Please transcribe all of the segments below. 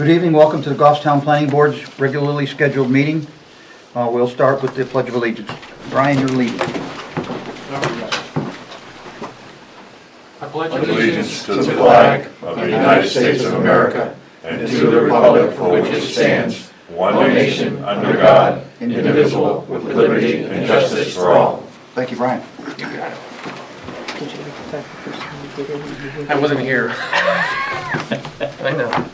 Good evening, welcome to the Goffstown Planning Board's regularly scheduled meeting. We'll start with the Pledge of Allegiance. Brian, you're leading. I pledge allegiance to the flag of the United States of America and to the republic for which it stands, one nation, under God, indivisible, with liberty and justice for all. Thank you, Brian. You got it. Did you get the first time you did it? I wasn't here. I know.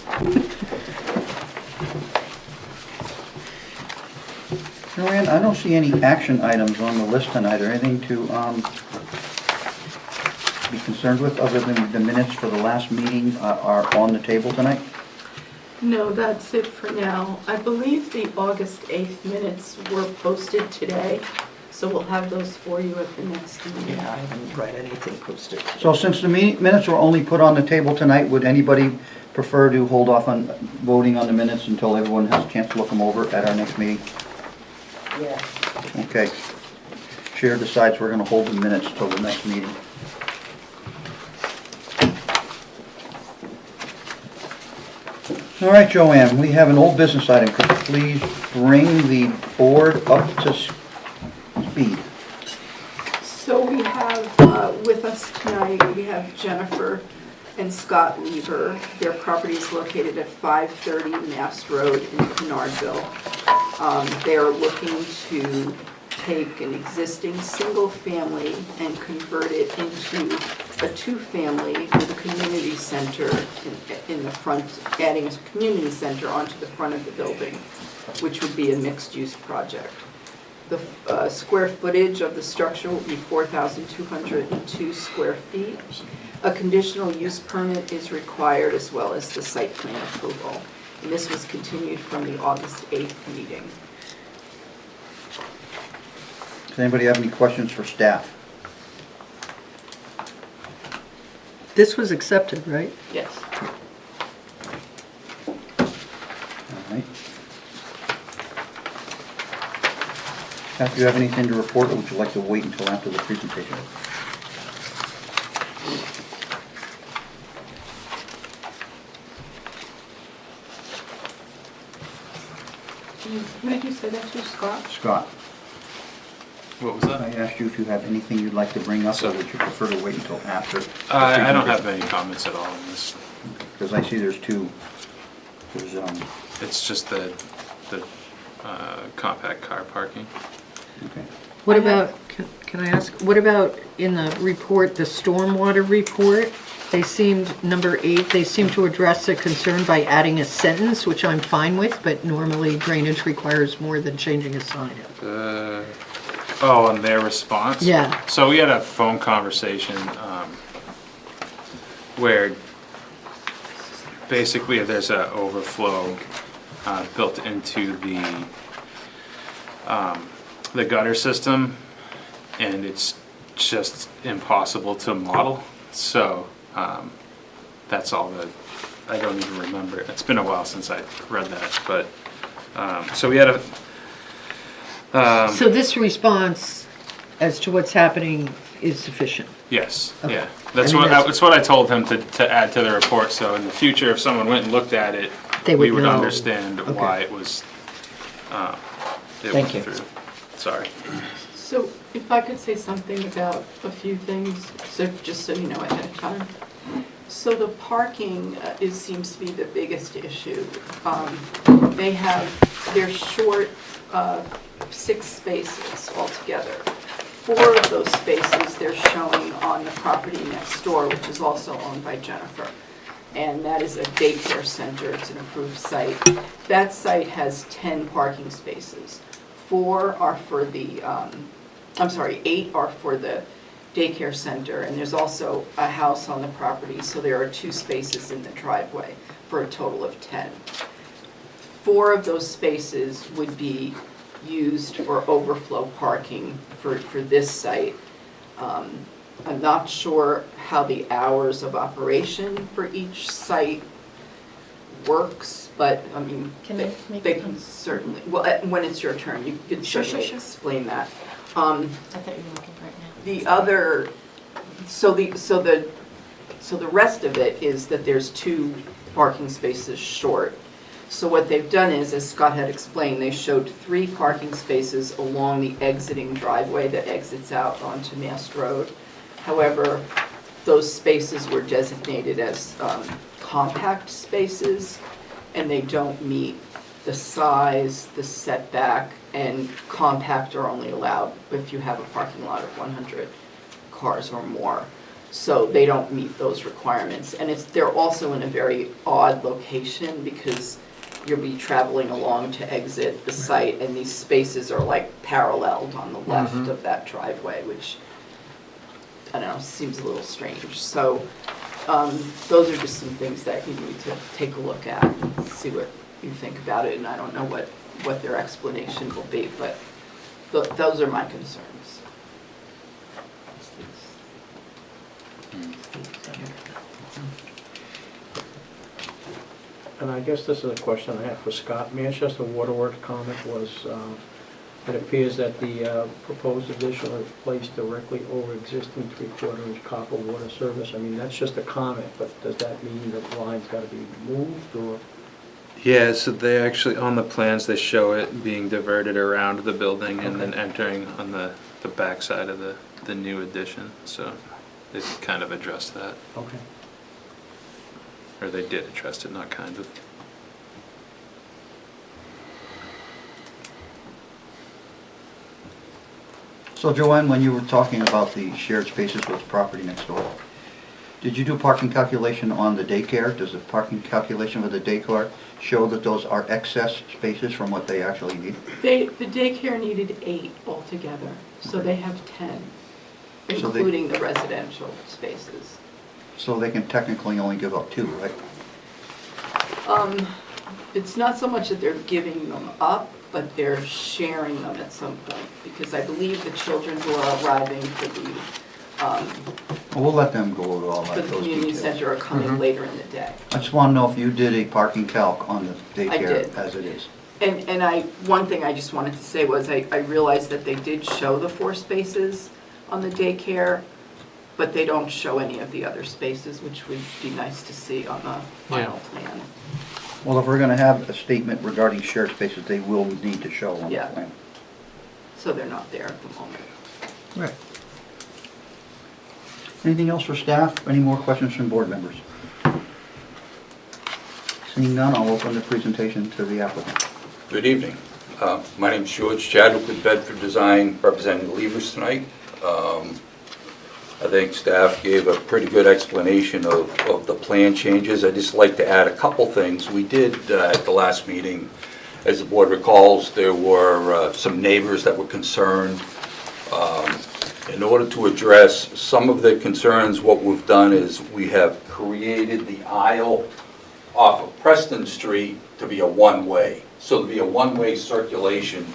Joanne, I don't see any action items on the list tonight, or anything to be concerned with, other than the minutes for the last meeting are on the table tonight? No, that's it for now. I believe the August 8th minutes were posted today, so we'll have those for you at the next meeting. Yeah, I didn't write anything posted. So since the minutes were only put on the table tonight, would anybody prefer to hold off on voting on the minutes until everyone has a chance to look them over at our next meeting? Yeah. Okay. Chair decides we're going to hold the minutes till the next meeting. All right, Joanne, we have an old business item. Could you please bring the board up to speed? So we have with us tonight, we have Jennifer and Scott Lever. Their property is located at 530 Mass Road in Canardville. They are looking to take an existing single family and convert it into a two-family with a community center in the front, adding a community center onto the front of the building, which would be a mixed-use project. The square footage of the structure will be 4,202 square feet. A conditional use permit is required, as well as the site plan approval. And this was continued from the August 8th meeting. Does anybody have any questions for staff? This was accepted, right? Yes. All right. Staff, do you have anything to report, or would you like to wait until after the presentation? Who did you say that to, Scott? Scott, What was I that? asked you if you have anything you'd like to bring up, or would you prefer to wait until after? I don't have any comments at all on this. Because I see there's two. There's, It's just the compact car parking. okay. What about, can I ask, what about in the report, the stormwater report? They seemed, number 8, they seem to address the concern by adding a sentence, which I'm fine with, but normally drainage requires more than changing a sign. And their response? Yeah. So we had a phone conversation where basically there's an overflow built into the gutter system, and it's just impossible to model. So that's all that, I don't even remember. It's been a while since I read that, but so we had a So this response as to what's happening is sufficient? yes, Okay. yeah. That's I mean, that's what I told him to add to the report, so in the future, if someone went and looked at it, They we would would know. understand Okay. why it was, it Thank went you. through. Sorry. So if I could say something about a few things, so just so you know ahead of time. So the parking seems to be the biggest issue. They're short 6 spaces altogether. 4 of those spaces they're showing on the property next door, which is also owned by Jennifer. And that is a daycare center, it's an approved site. That site has 10 parking spaces. 4 are for the, 8 are for the daycare center, and there's also a house on the property, so there are 2 spaces in the driveway for a total of 10. 4 of those spaces would be used for overflow parking for this site. I'm not sure how the hours of operation for each site works, but I mean, Can I make they a can com- certainly, well, when it's your turn, you could Sure, certainly sure. explain that. I thought you were looking right now. The other, so the rest of it is that there's 2 parking spaces short. So what they've done is, as Scott had explained, they showed 3 parking spaces along the exiting driveway that exits out onto Mast Road. However, those spaces were designated as compact spaces, and they don't meet the size, the setback, and compact are only allowed if you have a parking lot of 100 cars or more. So they don't meet those requirements. And they're also in a very odd location because you'll be traveling along to exit the site, and these spaces are like paralleled on the left of that driveway, which, I don't know, seems a little strange. So those are just some things that you need to take a look at and see what you think about it. And I don't know what their explanation will be, but those are my concerns. And I guess this is a question I have for Scott. Manchester Waterworks comment was, it appears that the proposed addition is placed directly over existing 3/4-inch copper water service. I mean, that's just a comment, but does that mean that the line's got to be moved, or? Yeah, so they actually, on the plans, they show it being diverted around the building and then entering on the back side of the new addition. So they've kind of addressed that, Okay. or they did address it, not kind of. So Joanne, when you were talking about the shared spaces with the property next door, did you do parking calculation on the daycare? Does the parking calculation for the daycare show that those are excess spaces from what they actually need? The daycare needed 8 altogether, so they have 10, So they- including the residential spaces. So they can technically only give up 2, right? It's not so much that they're giving them up, but they're sharing them at some point, because I believe the children who are arriving Well, we'll let them go over all for that, the those community details. center are coming later in the day. I just want to know if you did a parking calc on the I daycare did. as it is. And one thing I just wanted to say was I realized that they did show the 4 spaces on the daycare, but they don't show any of the other spaces, which would be nice to see on the final plan. Well, if we're going to have a statement regarding shared spaces, they will need to show on the Yeah. plan. So they're not there at the moment. Right. Anything else for staff? Any more questions from board members? Seeing none, I'll open the presentation to the applicant. Good evening. My name's George Chadwick with Bedford Design, representing the Levers tonight. I think staff gave a pretty good explanation of the plan changes. I'd just like to add a couple things. We did, at the last meeting, as the board recalls, there were some neighbors that were concerned. In order to address some of the concerns, what we've done is we have created the aisle off of Preston Street to be a one-way. So there'll be a one-way circulation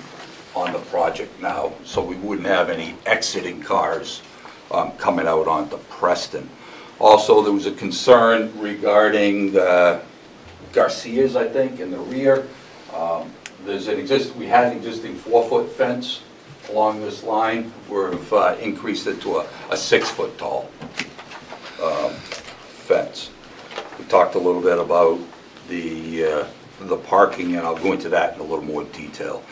on the project now, so we wouldn't have any exiting cars coming out onto Preston. Also, there was a concern regarding Garcia's, I think, in the rear. We had an existing 4-foot fence along this line. We've increased it to a 6-foot tall fence. We talked a little bit about the parking, and I'll go into that in a little more detail.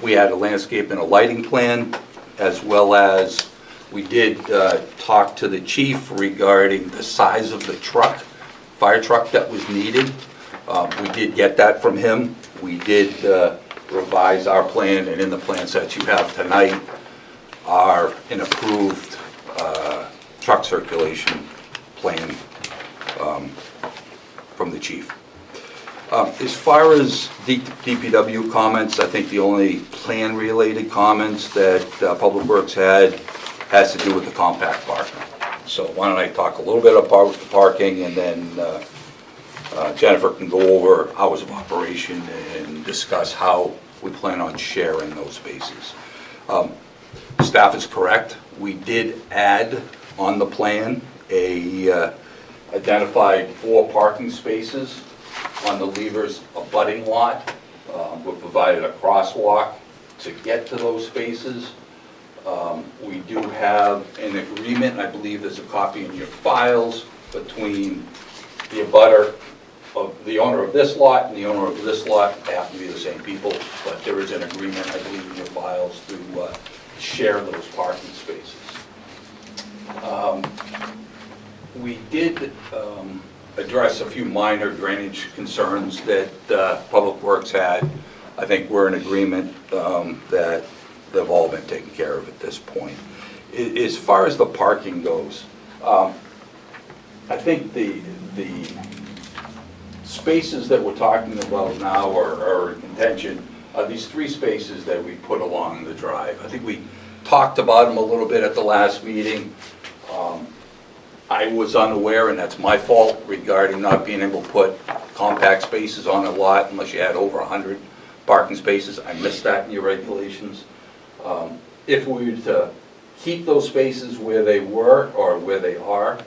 We had a landscape and a lighting plan, as well as we did talk to the chief regarding the size of the truck, fire truck that was needed. We did get that from him. We did revise our plan, and in the plan set you have tonight are an approved truck circulation plan from the chief. As far as DPW comments, I think the only plan-related comments that Public Works had has to do with the compact parking. So why don't I talk a little bit about the parking, and then Jennifer can go over hours of operation and discuss how we plan on sharing those spaces. Staff is correct. We did add on the plan identified 4 parking spaces on the Levers abutting lot. We provided a crosswalk to get to those spaces. We do have an agreement, and I believe there's a copy in your files, between the abutter the owner of this lot and the owner of this lot happen to be the same people, but there is an agreement, I believe, in your files to share those parking spaces. We did address a few minor drainage concerns that Public Works had. I think we're in agreement that they've all been taken care of at this point. As far as the parking goes, I think the spaces that we're talking about now are in contention are these 3 spaces that we put along the drive. I think we talked about them a little bit at the last meeting. I was unaware, and that's my fault, regarding not being able to put compact spaces on a lot unless you had over 100 parking spaces. I missed that in your regulations. If we were to keep those spaces where they were or where they are,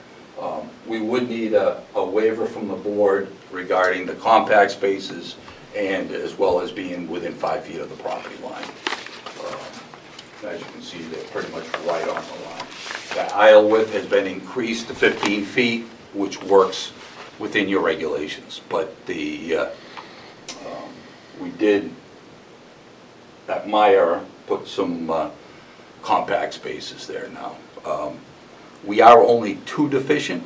we would need a waiver from the board regarding the compact spaces and as well as being within 5 feet of the property line. As you can see, they're pretty much right on the line. The aisle width has been increased to 15 feet, which works within your regulations. But we did, at Meyer, put some compact spaces there now. We are only 2 deficient,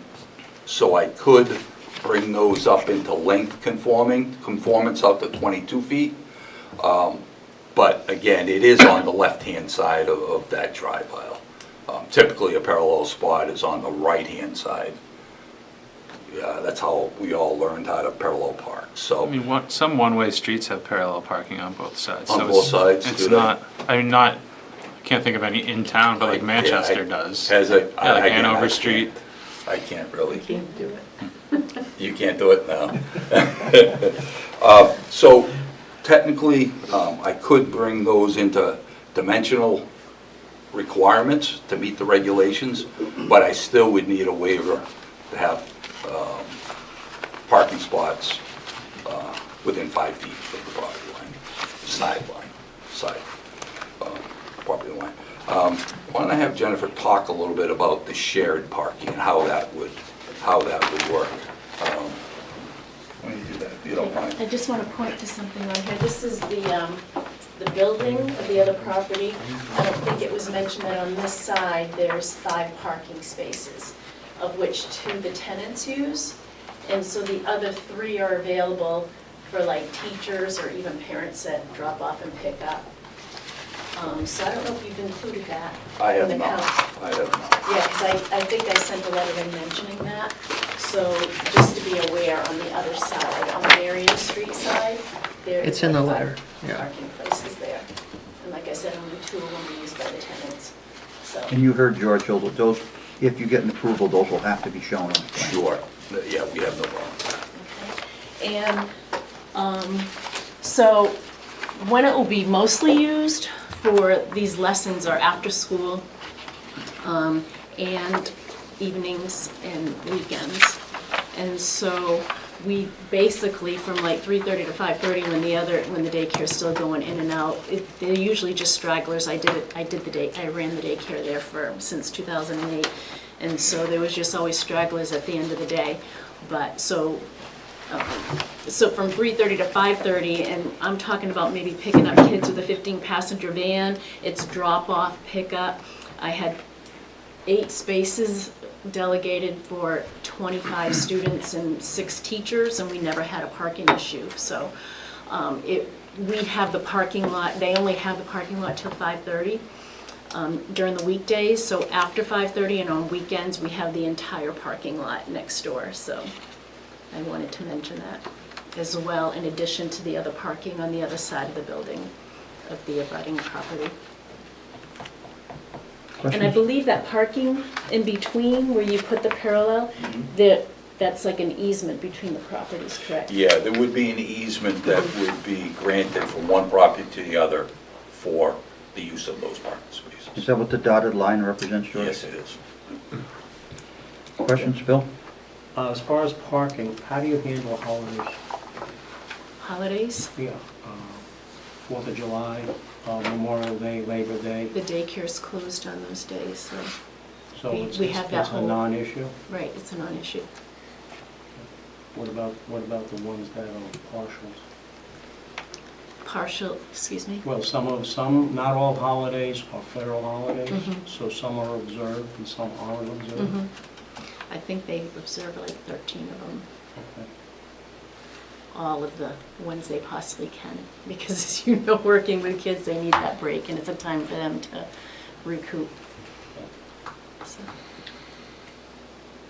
so I could bring those up into length conformance out to 22 feet. But again, it is on the left-hand side of that drive aisle. Typically, a parallel spot is on the right-hand side. Yeah, that's how we all learned how to parallel park, so. I mean, some one-way streets have parallel parking on both sides. On so both sides, It's do they? not, I mean, I can't think of any in town, but like Manchester does. Has a, Yeah, like again, Hanover Street. I can't really. Can't do it. You can't do it now. So technically, I could bring those into dimensional requirements to meet the regulations, but I still would need a waiver to have parking spots within 5 feet of the property line, side property line. Why don't I have Jennifer talk a little bit about the shared parking and how that would work? Why don't you do that, if you don't mind? I just want to point to something on here. This is the building of the other property. I don't think it was mentioned that on this side, there's 5 parking spaces, of which 2 the tenants use. And so the other 3 are available for like teachers or even parents that drop off and pick up. So I don't know if you've included that I in have the not. count. I have not. Yeah, because I think I sent a letter in mentioning that. So just to be aware, on the other side, on the Marion Street side, there is It's in the 5 letter, yeah. parking places there. And like I said, only 2 of them are used by the tenants, so. And you heard George, those, if you get an approval, those will have to be shown on the plan. Sure. Yeah, we have no problem. Okay. And so when it will be mostly used for these lessons are after school and evenings and weekends. And so we basically, from like 3:30 to 5:30, when the daycare is still going in and out, they're usually just stragglers. I ran the daycare there since 2008, and so there was just always stragglers at the end of the day. But so from 3:30 to 5:30, and I'm talking about maybe picking up kids with a 15-passenger van. It's drop-off, pickup. I had 8 spaces delegated for 25 students and 6 teachers, and we never had a parking issue. So we have the parking lot, they only have the parking lot till 5:30 during the weekdays. So after 5:30 and on weekends, we have the entire parking lot next door. So I wanted to mention that as well, in addition to the other parking on the other side of the building of the abutting property. And I Questions? believe that parking in between where you put the parallel, that's like an easement between the properties, correct? Yeah, there would be an easement that would be granted from one property to the other for the use of those parking spaces. Is that what the dotted line represents, George? Yes, it is. Questions, Phil? As far as parking, how do you handle holidays? Holidays, Yeah, 4th of July, Memorial Day, Labor Day, the daycare's closed on those days, so, so We it's have that it's a whole- non-issue? right, it's a non-issue. What about the ones that are partials? Partial, excuse me? Well, not all holidays are federal holidays, Mhm. so some are observed and some aren't observed. Mhm. I think they observe like 13 of them, Okay. all of the ones they possibly can. Because as you know, working with kids, they need that break, and it's a time for them to recoup. So,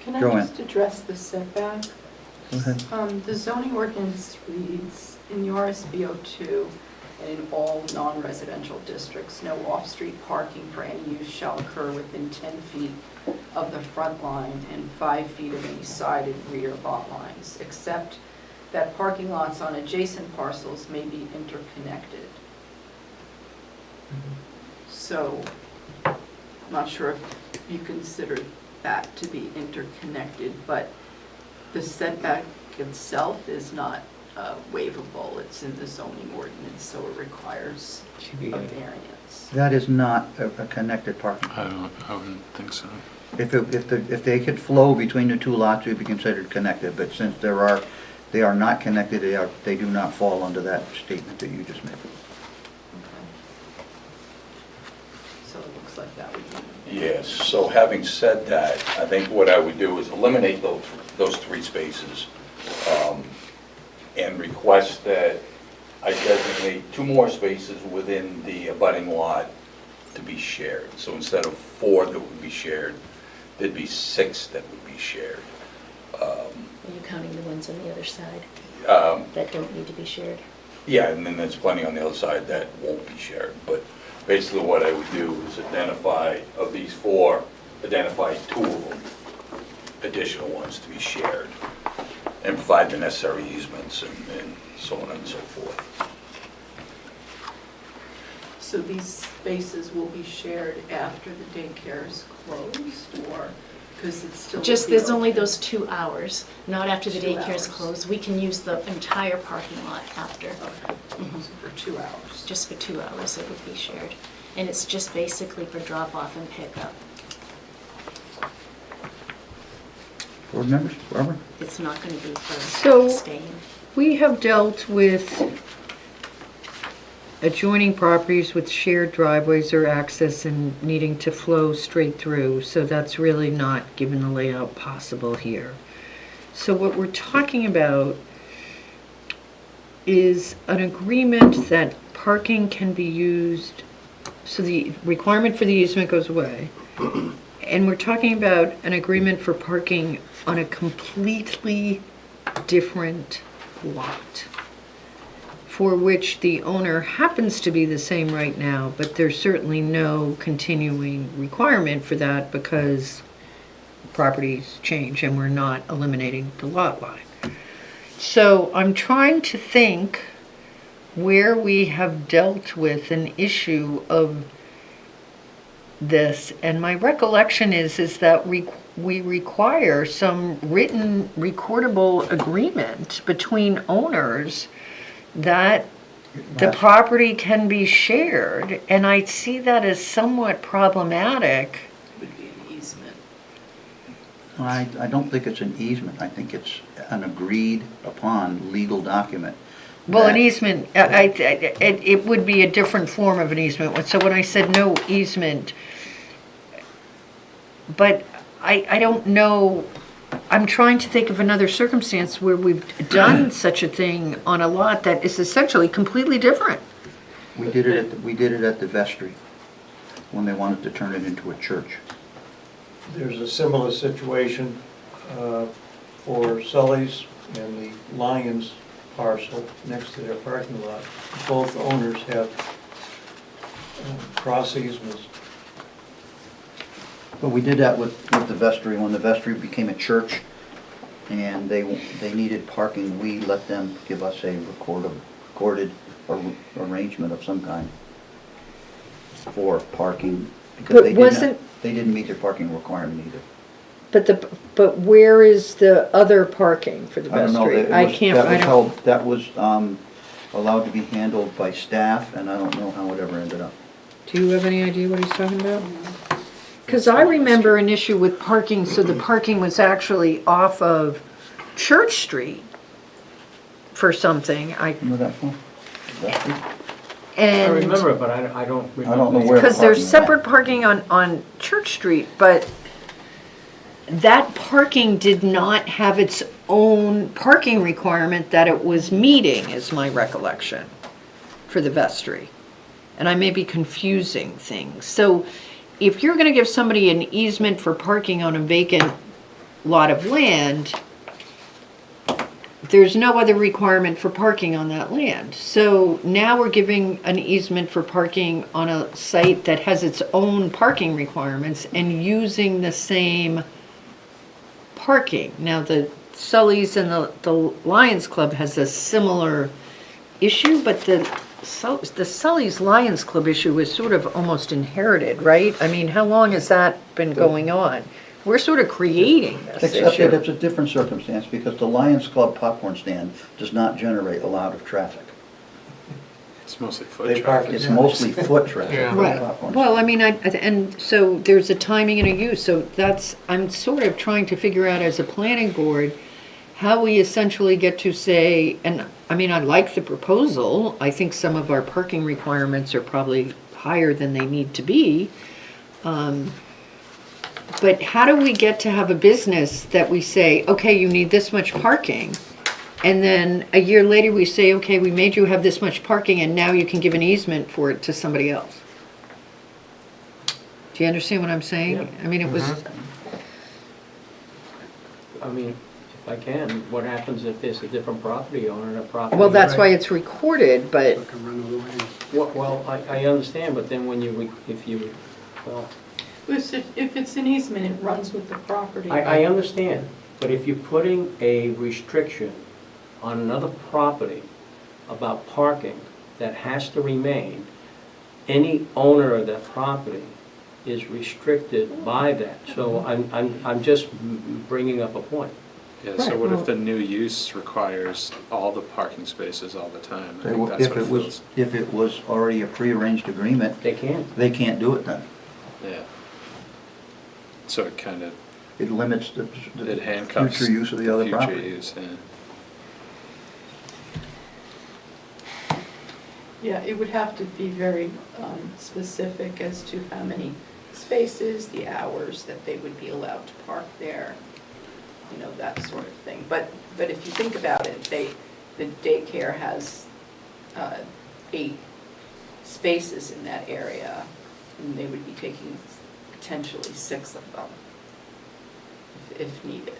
Can I Joanne. just address the setback? Go ahead. The zoning ordinance reads, in the RSBO2 and in all non-residential districts, no off-street parking for any use shall occur within 10 feet of the front line and 5 feet of any side and rear lot lines, except that parking lots on adjacent parcels may be interconnected. So, I'm not sure if you consider that to be interconnected, but the setback itself is not waivable. It's in the zoning ordinance, so it requires a variance. That is not a connected parking. I wouldn't think so. If they could flow between the two lots, it would be considered connected, but since they are not connected, they do not fall under that statement that you just made. Okay. So it looks like that would be. Yes, so having said that, I think what I would do is eliminate those 3 spaces and request that I designate 2 more spaces within the abutting lot to be shared. So instead of 4 that would be shared, there'd be 6 that would be shared. are you counting the ones on the other side that don't need to be shared? Yeah, and then there's plenty on the other side that won't be shared. But basically what I would do is identify, of these 4, identify 2 of them, additional ones to be shared, and provide the necessary easements and so on and so forth. So these spaces will be shared after the daycare is closed, or, because it's still. Just, there's only those 2 hours, not after the 2 daycare is hours. closed. We can use the entire parking lot after. Okay, so for 2 hours. Just for 2 hours it would be shared. And it's just basically for drop-off and pickup. Board members, Barbara? It's not going to be So- for staying. We have dealt with adjoining properties with shared driveways or access and needing to flow straight through, so that's really not given the layout possible here. So what we're talking about is an agreement that parking can be used, so the requirement for the easement goes away. And we're talking about an agreement for parking on a completely different lot, for which the owner happens to be the same right now, but there's certainly no continuing requirement for that because properties change and we're not eliminating the lot line. So I'm trying to think where we have dealt with an issue of this, and my recollection is that we require some written recordable agreement between owners that the property can be shared, and I see that as somewhat problematic. Would be an easement. I don't think it's an easement. I think it's an agreed upon legal document. Well, an that- easement, it would be a different form of an easement. So when I said no easement, but I don't know, I'm trying to think of another circumstance where we've done such a thing on a lot that is essentially completely different. We did it at the vestry, when they wanted to turn it into a church. There's a similar situation for Sully's and the Lions parcel next to their parking lot. Both owners have cross easements. But we did that with the vestry, when the vestry became a church, and they needed parking, we let them give us a recorded arrangement of some kind for parking, because But they wasn't- they didn't meet their parking requirement either. But where is the other parking for the I don't know, vestry? that was allowed to be handled by staff, and I don't know how it ever ended up. Do you have any idea what he's talking about? Because I remember an issue with parking, so the parking was actually off of Church Street for something, Remember that one? I and. remember it, but I don't remember. I don't know where. Because there's parking separate parking on Church Street, but that parking did not have its own parking requirement that it was meeting, is my recollection, for the vestry. And I may be confusing things. So if you're gonna give somebody an easement for parking on a vacant lot of land, there's no other requirement for parking on that land. So now we're giving an easement for parking on a site that has its own parking requirements and using the same parking. Now, the Sully's and the Lions Club has a similar issue, but the Sully's Lions Club issue is sort of almost inherited, right? I mean, how long has that been going on? We're sort of creating this Except that issue. it's a different circumstance because the Lions Club popcorn stand does not generate a lot of traffic. It's mostly foot They traffic. park It's mostly foot traffic. Yeah. for the Right, popcorn well, stand. I mean, and so there's a timing and a use, so that's, I'm sort of trying to figure out as a planning board, how we essentially get to say, and, I mean, I like the proposal, I think some of our parking requirements are probably higher than they need to be. But how do we get to have a business that we say, okay, you need this much parking, and then a year later we say, okay, we made you have this much parking and now you can give an easement for it to somebody else? Do you understand what I'm saying? Yeah. I mean, it was, I mean, if I can, what happens if there's a different property owner and a property? well, that's why it's recorded, but, Well, I understand, but then when you, if you, well, If it's an easement, it runs with the property. I understand, but if you're putting a restriction on another property about parking that has to remain, any owner of that property is restricted by that. So I'm just bringing up a point. Yeah, so Right, what well- if the new use requires all the parking spaces all the time? I They think will- that's If what it was, feels- if it was already a prearranged agreement, They can't. they can't do it then. Yeah. So it kind of, It limits the it handcuffs. future use of the other future property. use, yeah. Yeah, it would have to be very specific as to how many spaces, the hours that they would be allowed to park there, you know, that sort of thing. But if you think about it, the daycare has 8 spaces in that area, and they would be taking potentially 6 of them if needed.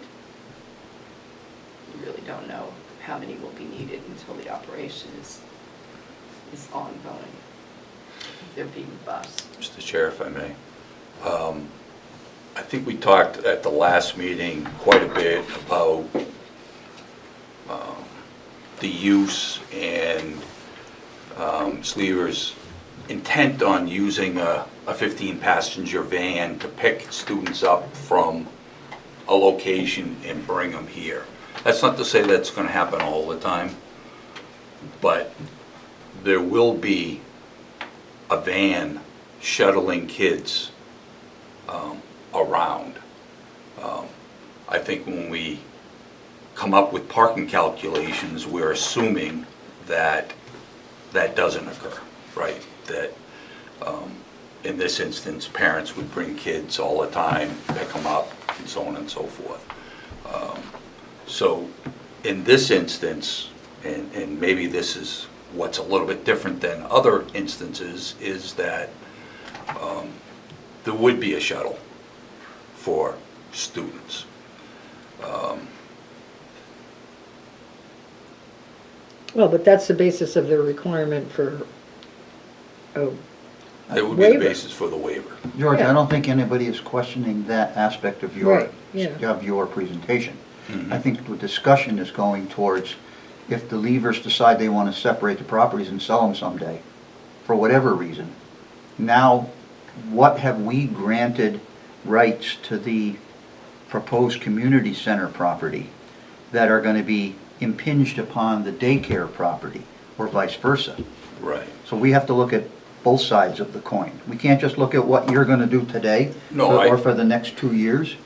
You really don't know how many will be needed until the operation is ongoing. They're being bused. Mr. Chair, if I may. I think we talked at the last meeting quite a bit about the use and Sleever's intent on using a 15-passenger van to pick students up from a location and bring them here. That's not to say that's going to happen all the time, but there will be a van shuttling kids around. I think when we come up with parking calculations, we're assuming that that doesn't occur, right? That in this instance, parents would bring kids all the time, pick them up, and so on and so forth. So in this instance, and maybe this is what's a little bit different than other instances, is that there would be a shuttle for students. well, but that's the basis of the requirement for, oh, It would be the Waiver. basis for the waiver. George, Yeah. I don't think anybody is questioning that aspect of your, Right, yeah. of your presentation. Mhm. I think the discussion is going towards if the Leavers decide they want to separate the properties and sell them someday, for whatever reason. Now, what have we granted rights to the proposed community center property that are going to be impinged upon the daycare property, or vice versa? Right. So we have to look at both sides of the coin. We can't just look at what you're going to do today No, or for the next 2 years.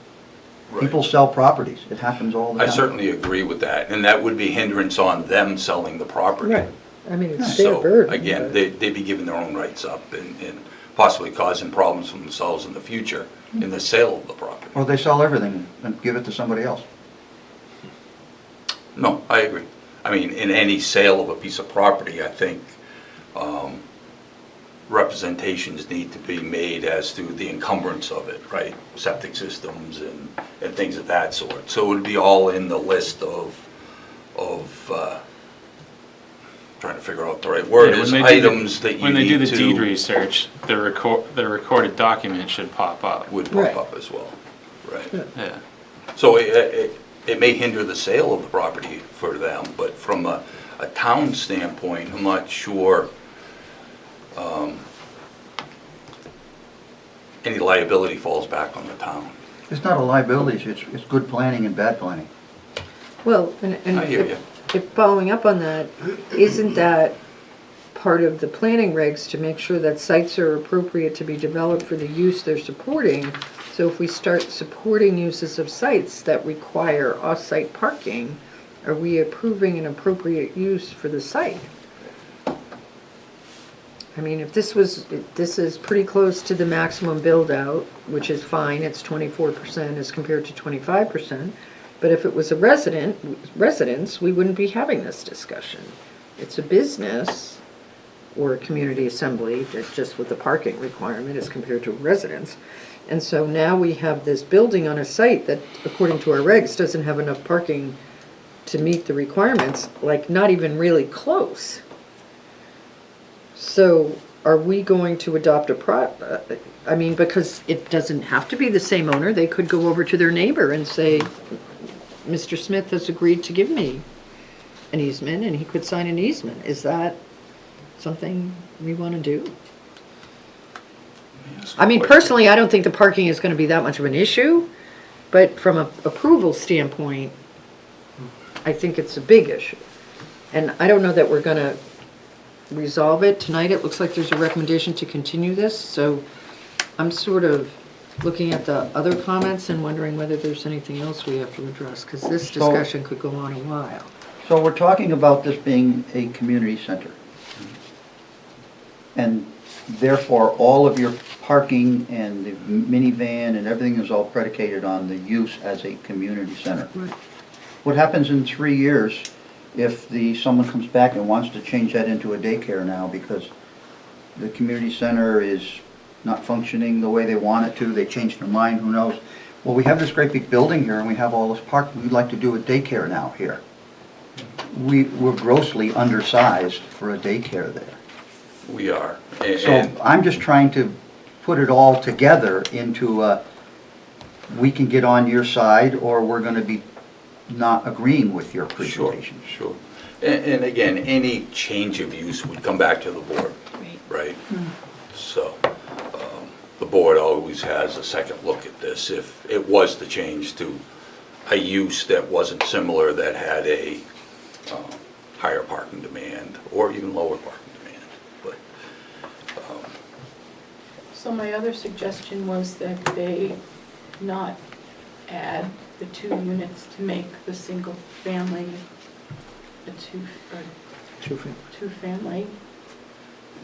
People sell properties. It happens all the I time. certainly agree with that, and that would be hindrance on them selling the property. Right. I mean, it's their So, burden. again, but- they'd be giving their own rights up and possibly causing problems for themselves in the future in the sale of the property. Or they sell everything and give it to somebody else. No, I agree. I mean, in any sale of a piece of property, I think representations need to be made as to the encumbrance of it, right? Septic systems and things of that sort. So it would be all in the list of trying to figure out the right word, Yeah, is when they do the- items that you When they do need the deed to, research, the recorded document should pop up. would Right. pop up as well, right? Yeah. So it may hinder the sale of the property for them, but from a town standpoint, I'm not sure any liability falls back on the town. It's not a liability, it's good planning and bad planning. Well, and I hear you. if following up on that, isn't that part of the planning regs to make sure that sites are appropriate to be developed for the use they're supporting? So if we start supporting uses of sites that require off-site parking, are we approving an appropriate use for the site? I mean, if this is pretty close to the maximum build-out, which is fine, it's 24% as compared to 25%. But if it was a residence, we wouldn't be having this discussion. It's a business or a community assembly, that's just with the parking requirement as compared to residence. And so now we have this building on a site that, according to our regs, doesn't have enough parking to meet the requirements, like not even really close. So are we going to adopt I mean, because it doesn't have to be the same owner, they could go over to their neighbor and say, Mr. Smith has agreed to give me an easement, and he could sign an easement. Is that something we want to do? I mean, personally, I don't think the parking is going to be that much of an issue, but from an approval standpoint, I think it's a big issue. And I don't know that we're going to resolve it tonight. It looks like there's a recommendation to continue this, so I'm sort of looking at the other comments and wondering whether there's anything else we have to address, because this discussion could go on a while. So we're talking about this being a community center. And therefore, all of your parking and the minivan and everything is all predicated on the use as a community center. Right. What happens in 3 years if someone comes back and wants to change that into a daycare now because the community center is not functioning the way they want it to, they changed their mind, who knows? Well, we have this great big building here and we have all this parking, we'd like to do a daycare now here. We're grossly undersized for a daycare there. We are. So I'm just trying to put it all together into we can get on your side or we're going to be not agreeing with your presentation. Sure. And again, any change of use would come back to the board, right? So the board always has a second look at this if it was to change to a use that wasn't similar, that had a higher parking demand or even lower parking demand. But So my other suggestion was that they not add the 2 units to make the single family a two-family,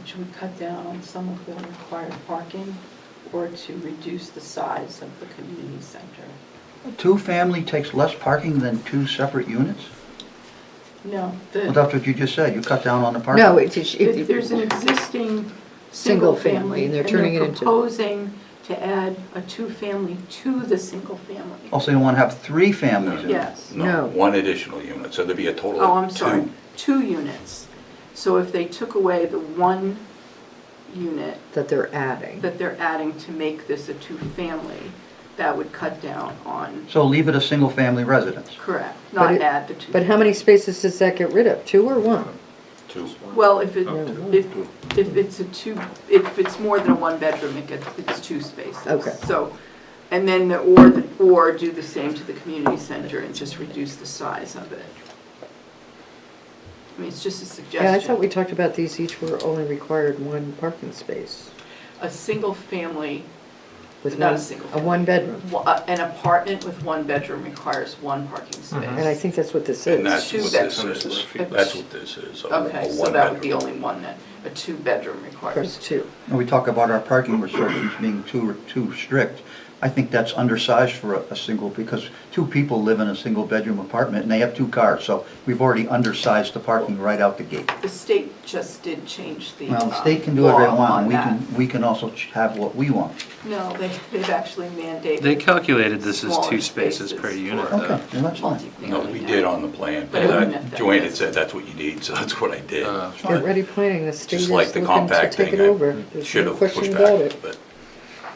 which would cut down on some of the required parking, or to reduce the size of the community center. Two-family takes less parking than 2 separate units? No, Well, that's what you just said, you cut down on the parking. No, there's an existing Single single family, family, and they're turning it into- proposing to add a 2-family to the single family. Also, you want to have 3 families in it? Yes. No. one additional unit, so there'd be a total Oh, of I'm 2. sorry, 2 units. So if they took away the 1 unit that they're adding. that they're adding to make this a 2-family, that would cut down on, So leave it a single-family residence. correct, But not it- add the 2. But how many spaces does that get rid of? 2 or 1? 2. Well, if it's a 2, if it's more than a 1-bedroom, it's 2 spaces. Okay. So, and then or do the same to the community center and just reduce the size of it. I mean, it's just a suggestion. Yeah, I thought we talked about these each were only required 1 parking space. A single family with Not a one, single a family. one-bedroom. An apartment with one bedroom requires one parking space. And I think that's what this And is. that's Two what this bedrooms. is. That's what this is. Okay, so that would be only one then. A two-bedroom requires Requires two. When we talk about our parking restrictions being too strict, I think that's undersized for a single, because two people live in a single-bedroom apartment and they have two cars, so we've already undersized the parking right out the gate. The state just did change the Well, the state can do whatever they law want, on and that. we can also have what we want. No, they've actually mandated. They calculated this as smaller 2 spaces per spaces unit for though. Okay, well, that's fine. multifamily No, we now. did on the plan. But it wouldn't have been Joanne had this. said that's what you need, so that's what I did. Get ready planning, the state is Just like the looking to compact take thing, it over. I There's should no have question pushed about back, it. but,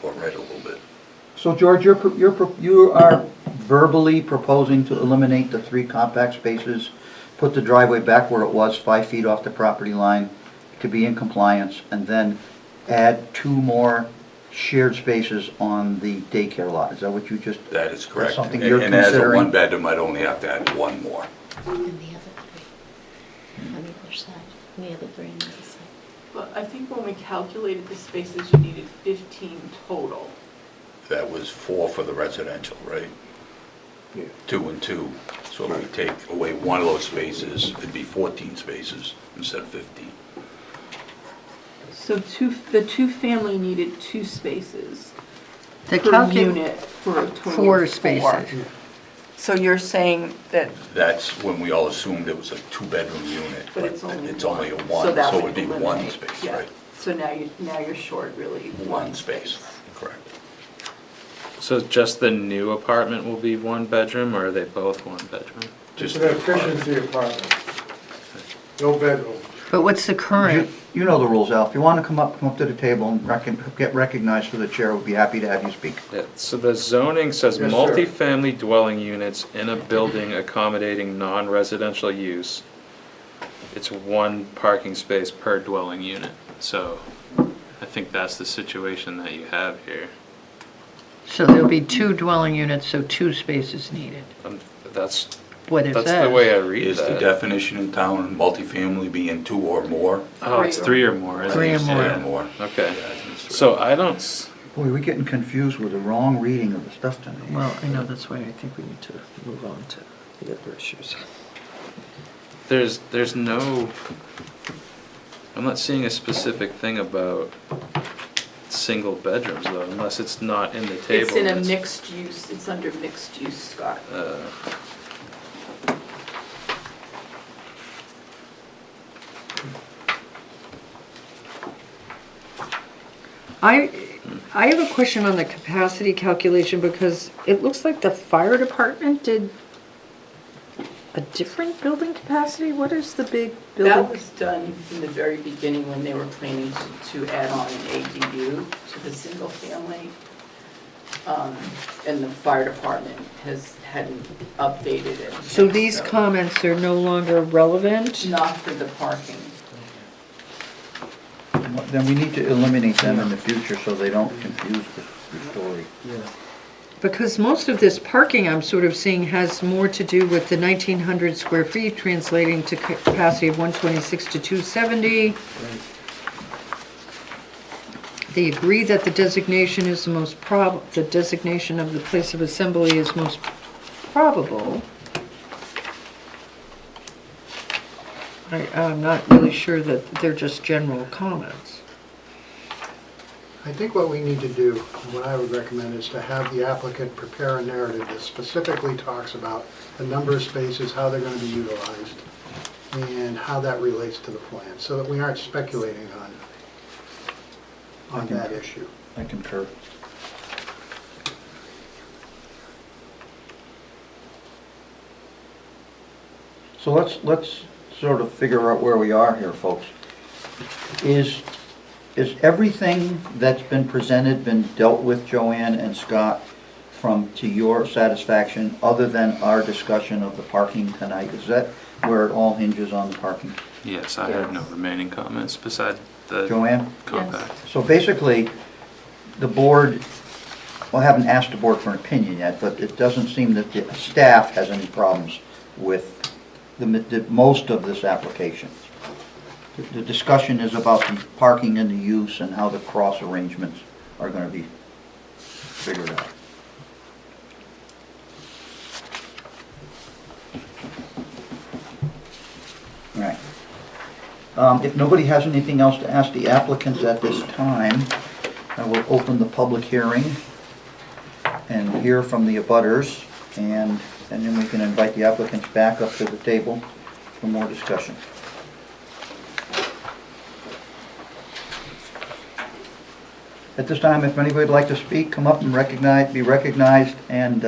or read a little bit. So George, you are verbally proposing to eliminate the 3 compact spaces, put the driveway back where it was, 5 feet off the property line, to be in compliance, and then add 2 more shared spaces on the daycare lot. Is that what you just? That is correct. something you're And as a considering? one-bedroom, I'd only have to add 1 more. And the other 3 on the other side, and the other 3 on the other side. But I think when we calculated the spaces, you needed 15 total. That was 4 for the residential, right? 2 and 2. So if we take away one of those spaces, it'd be 14 spaces instead of 15. So the two-family needed 2 spaces The per calcu- unit for a total of 4 spaces. So you're saying that, That's when we all assumed it was a 2-bedroom unit, but but it's only it's only a one. 1, that so it would be 1 eliminate- space, yeah. right? So now you're short really 1 space, correct. So just the new apartment will be 1 bedroom, or are they both 1 bedroom? It's Just an efficiency apartment. No bedroom. But what's the current? You know the rules, Al. If you want to come up to the table and get recognized for the chair, we'd be happy to have you speak. Yeah, so the zoning says Yes, sir. multifamily dwelling units in a building accommodating non-residential use. It's 1 parking space per dwelling unit. So I think that's the situation that you have here. So there'll be 2 dwelling units, so 2 spaces needed. That's What it That's says. the way I read Is the that. definition in town multifamily being 2 or more? Oh, it's 3 or more, isn't 3 it? or more. 3 or more. Okay. Yeah, I think it's 3. So I don't, Boy, we're getting confused with the wrong reading of the stuff tonight. Well, I know, that's why I think we need to move on to the other issues. there's no, I'm not seeing a specific thing about single bedrooms though, unless it's not in the table. It's in a It's, mixed use, it's under mixed use, Scott. I have a question on the capacity calculation because it looks like the fire department did a different building capacity? What is the big That building? was done in the very beginning when they were planning to add on an ADU to the single family. And the fire department hadn't updated it. So these comments are no longer relevant? Not for the parking. Then we need to eliminate them in the future so they don't confuse the story. Because most of this parking I'm sort of seeing has more to do with the 1,900 square feet translating to capacity of 126 to 270. They agree that the designation is the most the designation of the place of assembly is most probable. I'm not really sure that they're just general comments. I think what we need to do, what I would recommend, is to have the applicant prepare a narrative that specifically talks about the number of spaces, how they're going to be utilized, and how that relates to the plan, so that we aren't speculating on that issue. I concur. So let's sort of figure out where we are here, folks. Is everything that's been presented been dealt with, Joanne and Scott, to your satisfaction, other than our discussion of the parking tonight? Is that where it all hinges on the parking? yes, I have no remaining comments besides the Joanne? compact. So basically, the board, well, I haven't asked the board for an opinion yet, but it doesn't seem that the staff has any problems with most of this application. The discussion is about the parking and the use and how the cross arrangements are going to be figure it out. Right. If nobody has anything else to ask the applicants at this time, I will open the public hearing and hear from the abutters, and then we can invite the applicants back up to the table for more discussion. At this time, if anybody would like to speak, come up and be recognized, and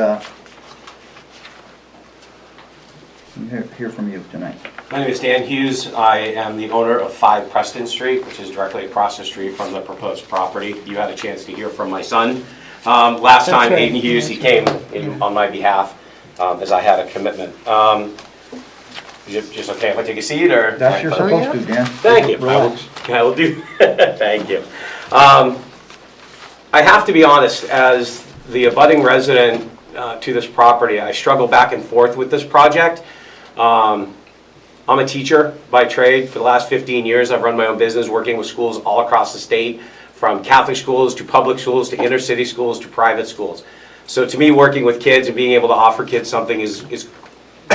hear from you tonight. My name is Dan Hughes. I am the owner of 5 Preston Street, which is directly across the street from the proposed property. You had a chance to hear from my son. Last time, right. Aiden Hughes, he came on my behalf as I had a commitment. Is it just okay if I take a seat, or? That's you're Oh, supposed to, Dan. Thank you. Relax. I will do. Thank you. I have to be honest, as the abutting resident to this property, I struggle back and forth with this project. I'm a teacher by trade. For the last 15 years, I've run my own business working with schools all across the state, from Catholic schools to public schools to inner city schools to private schools. So to me, working with kids and being able to offer kids something is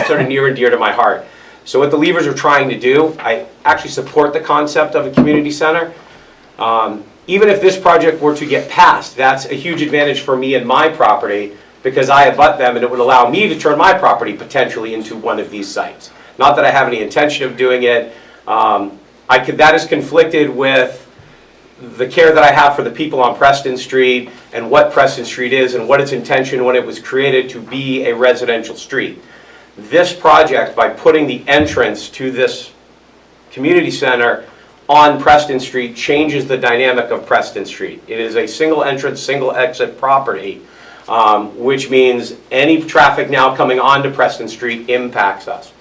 sort of near and dear to my heart. So what the Levers are trying to do, I actually support the concept of a community center. Even if this project were to get passed, that's a huge advantage for me and my property, because I abut them, and it would allow me to turn my property potentially into one of these sites. Not that I have any intention of doing it. That is conflicted with the care that I have for the people on Preston Street and what Preston Street is and what its intention when it was created to be a residential street. This project, by putting the entrance to this community center on Preston Street, changes the dynamic of Preston Street. It is a single entrance, single exit property, which means any traffic now coming onto Preston Street impacts us.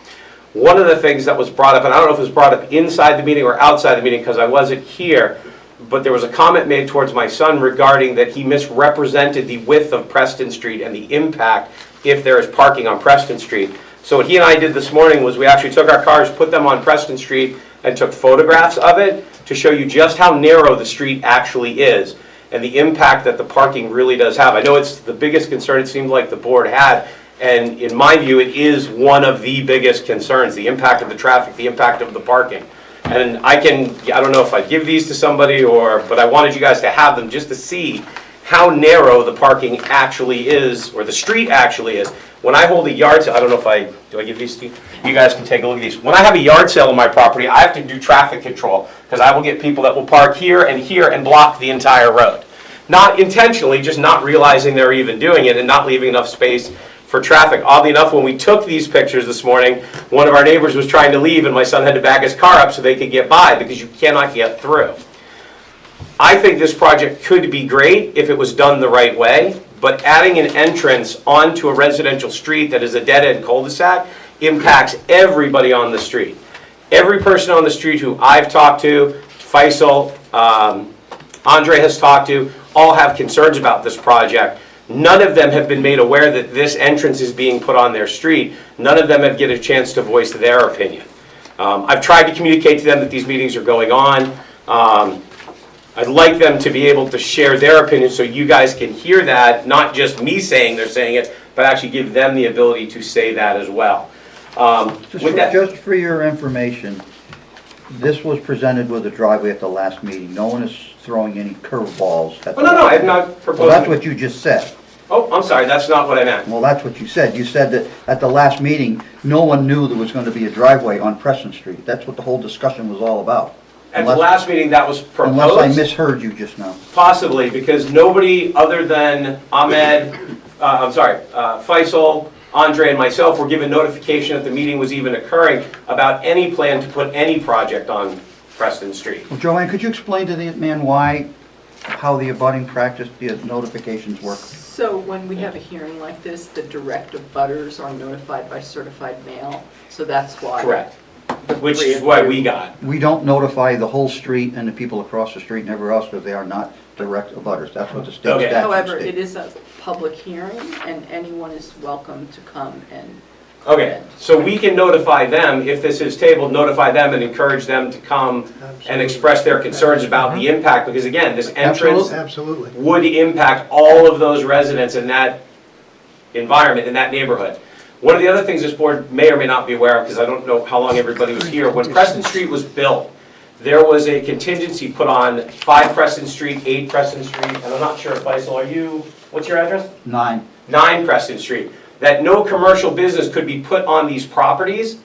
One of the things that was brought up, and I don't know if it was brought up inside the meeting or outside the meeting because I wasn't here, but there was a comment made towards my son regarding that he misrepresented the width of Preston Street and the impact if there is parking on Preston Street. So what he and I did this morning was we actually took our cars, put them on Preston Street, and took photographs of it to show you just how narrow the street actually is and the impact that the parking really does have. I know it's the biggest concern it seemed like the board had, and in my view it is one of the biggest concerns, the impact of the traffic, the impact of the parking. And I don't know if I'd give these to somebody, but I wanted you guys to have them just to see how narrow the parking actually is, or the street actually is. When I hold a yard sale, I don't know if do I give these to you? You guys can take a look at these. When I have a yard sale on my property, I have to do traffic control, because I will get people that will park here and block the entire road. Not intentionally, just not realizing they're even doing it and not leaving enough space for traffic. Oddly enough, when we took these pictures this morning, one of our neighbors was trying to leave and my son had to back his car up so they could get by, because you cannot get through. I think this project could be great if it was done the right way, but adding an entrance onto a residential street that is a dead-end cul-de-sac impacts everybody on the street. Every person on the street who I've talked to, Faisal, Andre has talked to, all have concerns about this project. None of them have been made aware that this entrance is being put on their street. None of them have get a chance to voice their opinion. I've tried to communicate to them that these meetings are going on. I'd like them to be able to share their opinion so you guys can hear that, not just me saying they're saying it, but actually give them the ability to say that as well. Just for your information, this was presented with a driveway at the last meeting. No one is throwing any curveballs at the... No, I have not proposed... Well, that's what you just said. Oh, I'm sorry, that's not what I meant. Well, that's what you said. You said that at the last meeting, no one knew there was going to be a driveway on Preston Street. That's what the whole discussion was all about. At the last meeting, that was proposed. Unless I misheard you just now. Possibly, because nobody other than Faisal, Andre, and myself were given notification that the meeting was even occurring about any plan to put any project on Preston Street. Well, Joanne, could you explain to the man how the abutting practice, the notifications work? So when we have a hearing like this, the direct abutters are notified by certified mail, so that's why. Correct. Which is why we got. We don't notify the whole street and the people across the street and everywhere else because they are not direct abutters. That's what the state Okay. statute However, states. it is a public hearing and anyone is welcome to come and Okay, so we can notify them, if this is tabled, notify them and encourage them to come and Absolutely. express their concerns about the impact, because again, this entrance Absolutely. would impact all of those residents in that environment, in that neighborhood. One of the other things this board may or may not be aware of, because I don't know how long everybody was here, when Preston Street was built, there was a contingency put on 5 Preston Street, 8 Preston Street, and I'm not sure, Faisal, what's your address? 9. 9 Preston Street, that no commercial business could be put on these properties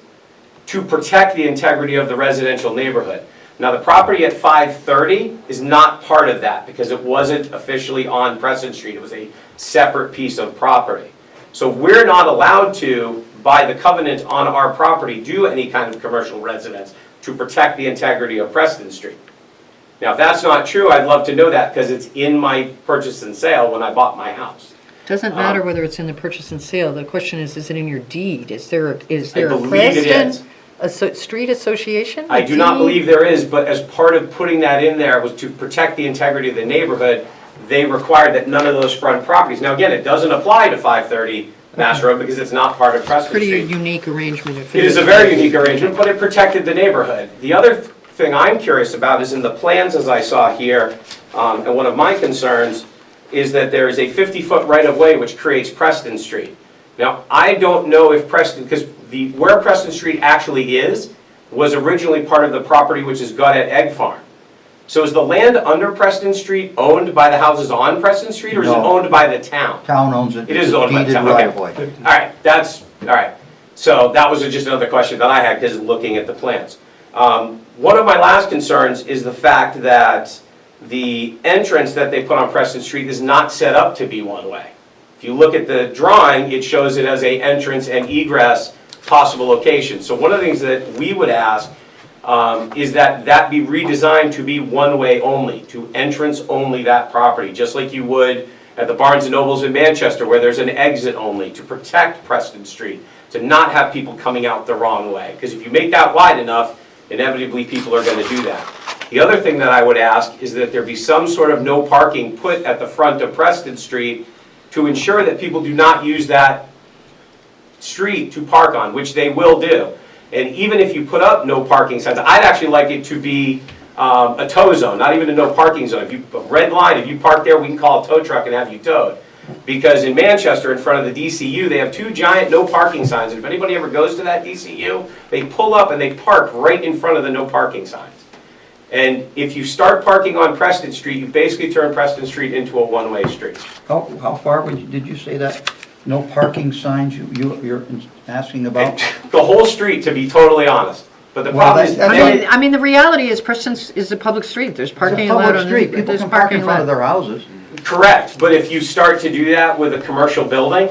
to protect the integrity of the residential neighborhood. Now, the property at 530 is not part of that because it wasn't officially on Preston Street. It was a separate piece of property. So we're not allowed to, by the covenant on our property, do any kind of commercial residence to protect the integrity of Preston Street. Now, if that's not true, I'd love to know that because it's in my purchase and sale when I bought my house. Doesn't matter whether it's in the purchase and sale, the question is it in your deed? Is there a believe it is. Preston street association? I A do not deed? believe there is, but as part of putting that in there was to protect the integrity of the neighborhood, they required that none of those front properties. Now, again, it doesn't apply to 530 Mass Road because it's not part of Preston Pretty Street. unique arrangement if It is a very unique arrangement, but it protected the neighborhood. The other thing I'm curious about is in the plans as I saw here, and one of my concerns is that there is a 50-foot right-of-way which creates Preston Street. Now, I don't know if Preston, because where Preston Street actually is, was originally part of the property which is Gaudette Egg Farm. So is the land under Preston Street owned by the houses on Preston Street, or is it No. owned by the town? Town owns it. It is owned by the Deeded town, okay. right-of-way. All right, so that was just another question that I had because looking at the plans. One of my last concerns is the fact that the entrance that they put on Preston Street is not set up to be one-way. If you look at the drawing, it shows it as a entrance and egress possible location. So one of the things that we would ask is that that be redesigned to be one-way only, to entrance only that property, just like you would at the Barnes & Nobles in Manchester where there's an exit only to protect Preston Street, to not have people coming out the wrong way. Because if you make that wide enough, inevitably people are going to do that. The other thing that I would ask is that there be some sort of no parking put at the front of Preston Street to ensure that people do not use that street to park on, which they will do. And even if you put up no parking signs, I'd actually like it to be a tow zone, not even a no parking zone. If you red line, if you park there, we can call a tow truck and have you towed. Because in Manchester, in front of the DCU, they have 2 giant no parking signs. And if anybody ever goes to that DCU, they pull up and they park right in front of the no parking signs. And if you start parking on Preston Street, you basically turn Preston Street into a one-way street. How far did you say that? No parking signs you're asking about? The whole street, to be totally honest. But the Well, problem is, that's- I mean, the reality is Preston is a public street. There's It's parking a allowed public on street. the, People there's can park in parking front of allowed. their houses. correct, but if you start to do that with a commercial building,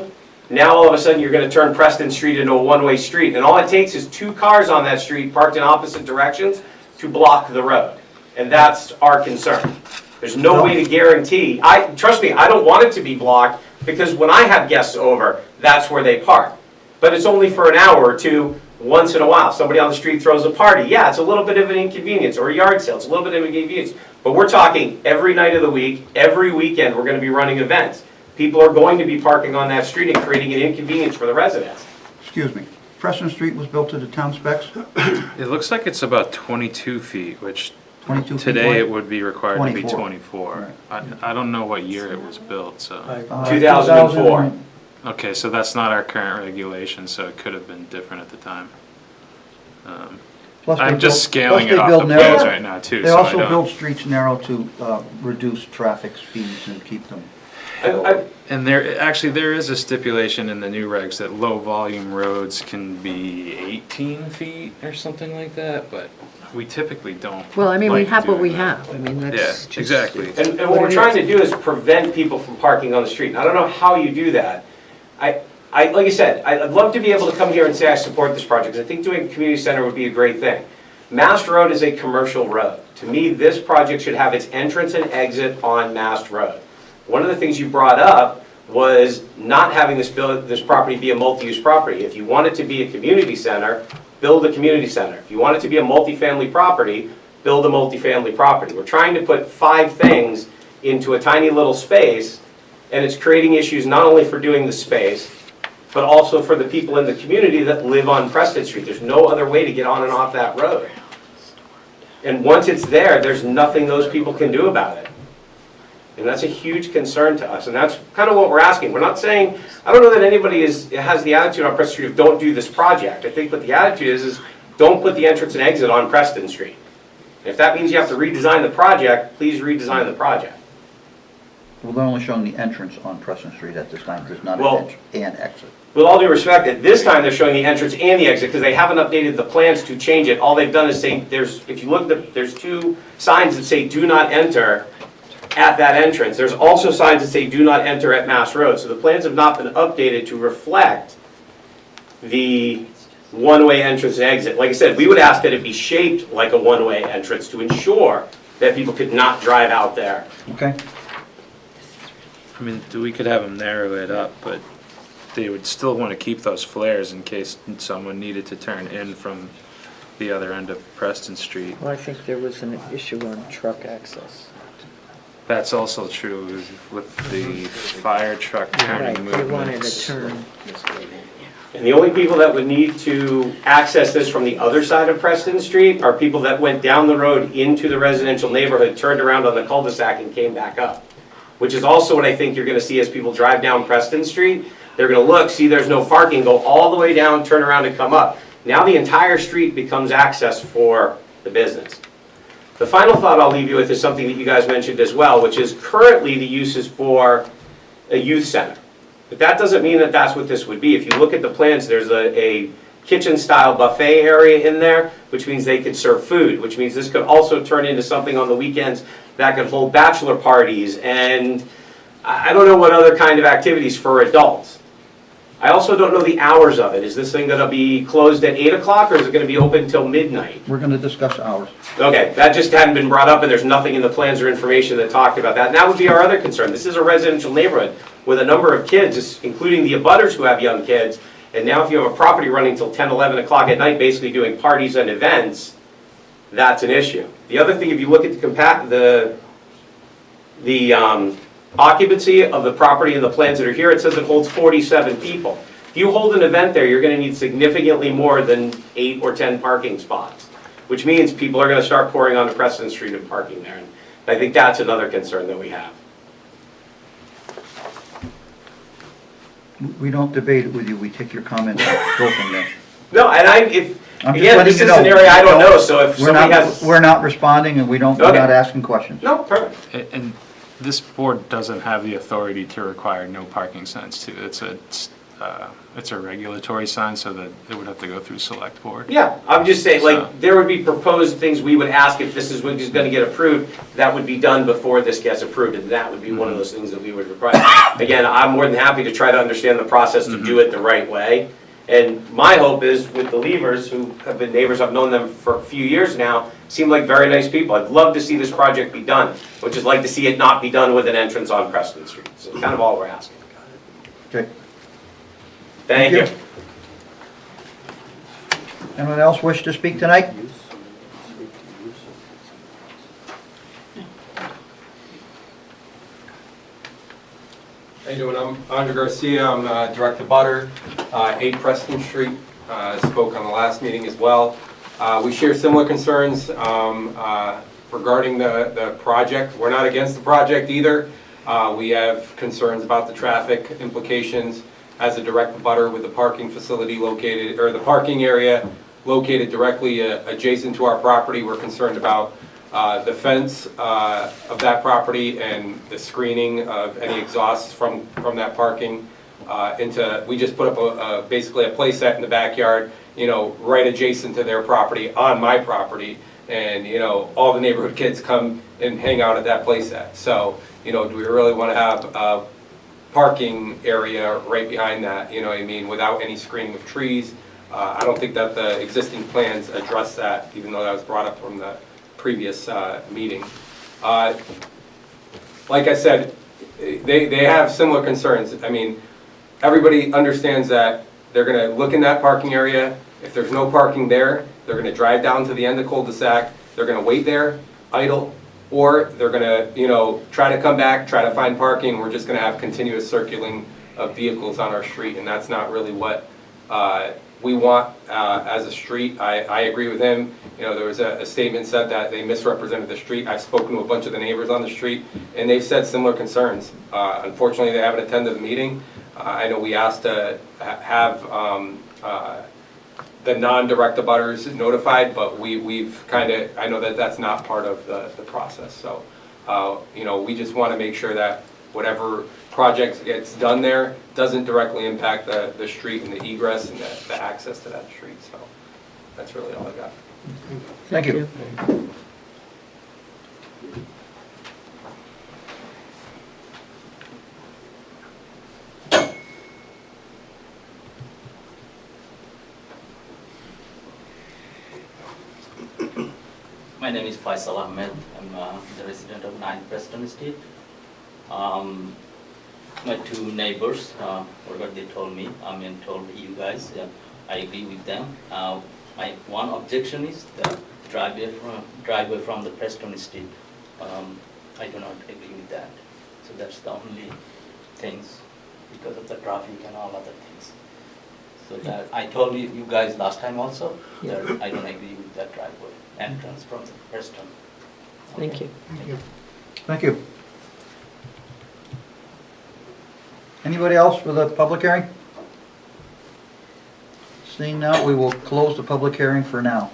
now all of a sudden you're going to turn Preston Street into a one-way street. And all it takes is 2 cars on that street parked in opposite directions to block the road. And that's our concern. There's no way to guarantee, trust me, I don't want it to be blocked because when I have guests over, that's where they park. But it's only for an hour or two, once in a while. Somebody on the street throws a party. Yeah, it's a little bit of an inconvenience, or a yard sale, it's a little bit of an inconvenience. But we're talking every night of the week, every weekend, we're going to be running events. People are going to be parking on that street and creating an inconvenience for the residents. Excuse me. Preston Street was built to the town specs? It looks like it's about 22 feet, which 22 feet today wide? it would be required to be 24. 24. I don't know what year it was built, so. 2004. Okay, so that's not our current regulation, so it could have been different at the time. Plus they I'm just build- scaling plus it they off build the narrow- plans right now too, They so I also build don't. streets narrow to reduce traffic speeds and keep them. And there is a stipulation in the new regs that low volume roads can be 18 feet or something like that, but we typically don't. Well, I mean, we like have what we doing that. have. I mean, Yeah, that's just. exactly. And what we're trying to do is prevent people from parking on the street. And I don't know how you do that. Like I said, I'd love to be able to come here and say I support this project, because I think doing a community center would be a great thing. Mast Road is a commercial road. To me, this project should have its entrance and exit on Mast Road. One of the things you brought up was not having this property be a multi-use property. If you want it to be a community center, build a community center. If you want it to be a multifamily property, build a multifamily property. We're trying to put 5 things into a tiny little space, and it's creating issues not only for doing the space, but also for the people in the community that live on Preston Street. There's no other way to get on and off that road. And once it's there, there's nothing those people can do about it. And that's a huge concern to us, and that's kind of what we're asking. We're not saying, I don't know that anybody has the attitude on Preston Street of don't do this project. I think what the attitude is don't put the entrance and exit on Preston Street. If that means you have to redesign the project, please redesign the project. Well, they're only showing the entrance on Preston Street at this time, there's not Well- an exit. With all due respect, at this time they're showing the entrance and the exit because they haven't updated the plans to change it. All they've done is say, if you look, there's 2 signs that say do not enter at that entrance. There's also signs that say do not enter at Mass Road. So the plans have not been updated to reflect the one-way entrance and exit. Like I said, we would ask that it be shaped like a one-way entrance to ensure that people could not drive out there. Okay? I mean, we could have them narrow it up, but they would still want to keep those flares in case someone needed to turn in from the other end of Preston Street. Well, I think there was an issue on truck access. That's also true with the fire truck turning Right, they wanted a movements. turn. And the only people that would need to access this from the other side of Preston Street are people that went down the road into the residential neighborhood, turned around on the cul-de-sac and came back up. Which is also what I think you're gonna see as people drive down Preston Street. They're gonna look, see there's no parking, go all the way down, turn around and come up. Now the entire street becomes access for the business. The final thought I'll leave you with is something that you guys mentioned as well, which is currently the use is for a youth center. But that doesn't mean that that's what this would be. If you look at the plans, there's a kitchen-style buffet area in there, which means they could serve food, which means this could also turn into something on the weekends that could hold bachelor parties and I don't know what other kind of activities for adults. I also don't know the hours of it. Is this thing gonna be closed at 8 o'clock or is it gonna be open till midnight? We're gonna discuss hours. Okay, that just hadn't been brought up and there's nothing in the plans or information that talked about that. And that would be our other concern. This is a residential neighborhood with a number of kids, including the abutters who have young kids. And now if you have a property running till 10, 11 o'clock at night, basically doing parties and events, that's an issue. The other thing, if you look at the occupancy of the property and the plans that are here, it says it holds 47 people. If you hold an event there, you're gonna need significantly more than 8 or 10 parking spots, which means people are gonna start pouring onto Preston Street and parking there. And I think that's another concern that we have. We don't debate it with you, we take your comments and go from there. No, and I'm just again, letting this you is know. an area I don't know, so if We're somebody not, has. we're not responding and we're not Okay. asking questions. No, perfect. And this board doesn't have the authority to require no parking signs too. It's a regulatory sign, so that it would have to go through select board. Yeah, I'm just saying, So- like, there would be proposed things we would ask if this is what is gonna get approved, that would be done before this gets approved, and that would be one of those things that we would require. Again, I'm more than happy to try to understand the process to do it the right way. And my hope is with the Levers, who have been neighbors, I've known them for a few years now, seem like very nice people. I'd love to see this project be done, which is like to see it not be done with an entrance on Preston Street. So kind of all we're asking. Okay. Thank you. Anyone else wish to speak tonight? How you doing? I'm Andre Garcia. I'm Director Butter, 8 Preston Street. Spoke on the last meeting as well. We share similar concerns regarding the project. We're not against the project either. We have concerns about the traffic implications as a direct butter with the parking facility located, or the parking area located directly adjacent to our property. We're concerned about the fence of that property and the screening of any exhausts from that parking we just put up basically a play set in the backyard, right adjacent to their property on my property. And, all the neighborhood kids come and hang out at that play set. So, do we really want to have a parking area right behind that, without any screening of trees? I don't think that the existing plans address that, even though that was brought up from the previous meeting. Like I said, they have similar concerns. Everybody understands that they're going to look in that parking area. If there's no parking there, they're going to drive down to the end of cul-de-sac. They're going to wait there, idle, or they're going to, try to come back, try to find parking. We're just going to have continuous circulating of vehicles on our street, and that's not really what we want as a street. I agree with him. You know, there was a statement said that they misrepresented the street. I've spoken to a bunch of the neighbors on the street, and they've said similar concerns. Unfortunately, they haven't attended the meeting. I know we asked to have the non-direct abutters notified, but we've kind of, I know that that's not part of the process. So, you know, we just want to make sure that whatever project gets done there doesn't directly impact the street and the egress and the access to that street. So that's really all I got. Thank you. My name is Faisal Ahmed. I'm the resident of 9 Preston Street. My two neighbors, what they told me, told you guys, I agree with them. My one objection is the driveway from the Preston Street. I do not agree with that. So that's the only things because of the traffic and all other things. So that I told you guys last time also that I don't agree with that driveway entrance from the Preston. Thank you. Thank you. Anybody else for the public hearing? Seeing now, we will close the public hearing for now.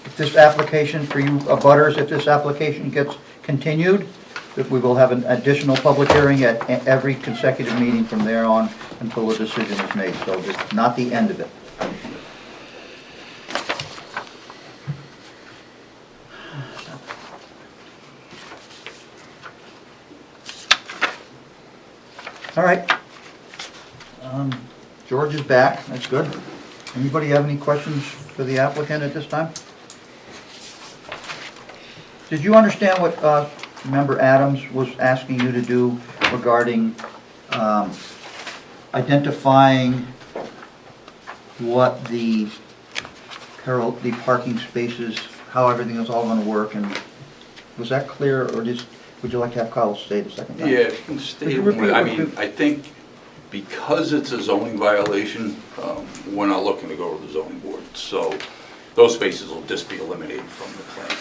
If this application for you abutters, if this application gets continued, that we will have an additional public hearing at every consecutive meeting from there on until a decision is made. So it's not the end of it. All right. George is back, that's good. Anybody have any questions for the applicant at this time? Did you understand what Member Adams was asking you to do regarding identifying what the parking spaces, how everything is all going to work, and was that clear, or just would you like to have Kyle state a second time? Yeah, I mean, I think because it's a zoning violation, we're not looking to go to the zoning board. So those spaces will just be eliminated from the plan.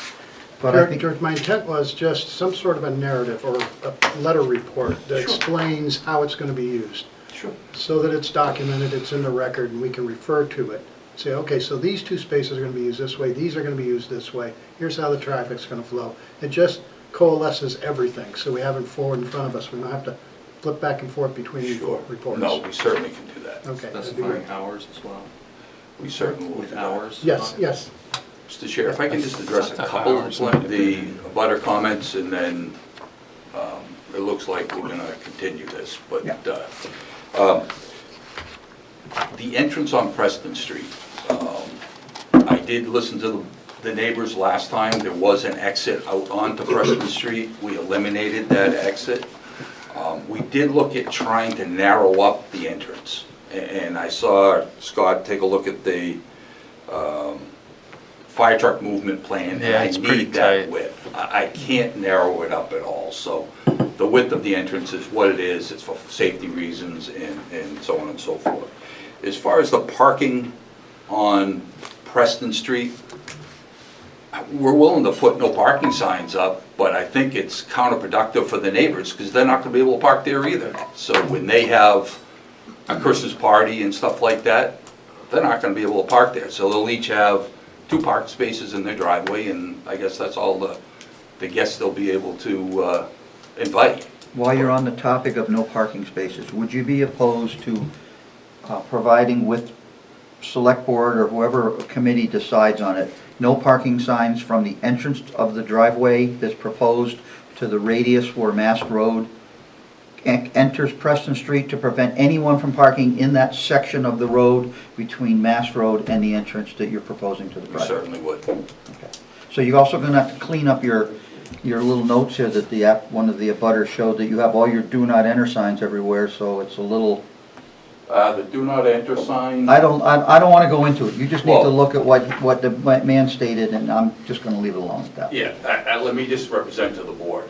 But I think George, my intent was just some sort of a narrative or a letter report that explains how it's going to be used. Sure. So that it's documented, it's in the record, and we can refer to it. Say, okay, so these two spaces are going to be used this way, these are going to be used this way, here's how the traffic's going to flow. It just coalesces everything, so we have it forward in front of us. We don't have to flip back and forth between these reports. No, we certainly can do that. Okay. that'd be Specifying great. hours as well. We certainly will do With that. hours? Yes, yes. Mr. Chair, if I can just address a It's not couple hours, of the butter comments, and then it looks like we're going to continue this. But the entrance on Preston Street, I did listen to the neighbors last time. There was an exit out onto Preston Street. We eliminated that exit. We did look at trying to narrow up the entrance. And I saw Scott take a look at the fire truck movement plan. Yeah, and it's I pretty need that tight. width. I can't narrow it up at all. So the width of the entrance is what it is. It's for safety reasons and so on and so forth. As far as the parking on Preston Street, we're willing to put no parking signs up, but I think it's counterproductive for the neighbors because they're not going to be able to park there either. So when they have a Christmas party and stuff like that, they're not going to be able to park there. So they'll each have 2 park spaces in their driveway, and I guess that's all the guests they'll be able to invite. while you're on the topic of no parking spaces, would you be opposed to providing with select board or whoever committee decides on it, no parking signs from the entrance of the driveway that's proposed to the radius where Mast Road enters Preston Street to prevent anyone from parking in that section of the road between Mast Road and the entrance that you're proposing to the We driveway? certainly would. Okay. So you're also going to have to clean up your little notes here that one of the abutters showed that you have all your do not enter signs everywhere, so it's a little... The do not enter sign. I don't want to go into it. You just need to Well- look at what the man stated, and I'm just going to leave it alone at that. Yeah, let me just represent to the board.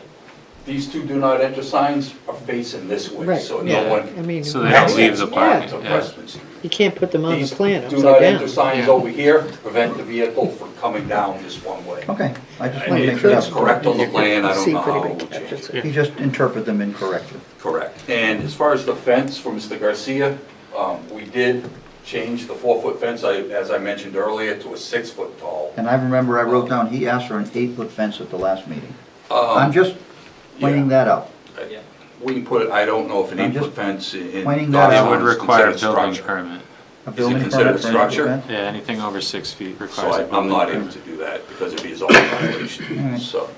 These two do not enter signs are facing this way, Right, so yeah. no I one mean, So they don't leave the parking, to yeah. Preston Street. you can't put them on the These plan do not upside enter down. signs Yeah. over here to prevent the vehicle from coming down this one way. Okay, I just want to make sure That's that's correct on the plan, I don't See know if how it anybody will change. catches it. it. He just interpreted them incorrectly. Correct. And as far as the fence for Mr. Garcia, we did change the 4-foot fence, as I mentioned earlier, to a 6-foot tall. And I remember I wrote down, he asked for an 8-foot fence at the last meeting. I'm just pointing that out. Yeah. We can put, I don't know if an I'm 8-foot just fence in. pointing that It out. would require a considered building structure. permit. A Is it building considered permit for an 8-foot structure? fence? Yeah, anything over 6 feet So requires a I'm building not able permit. to do that because it'd be a zoning violation. Alright. So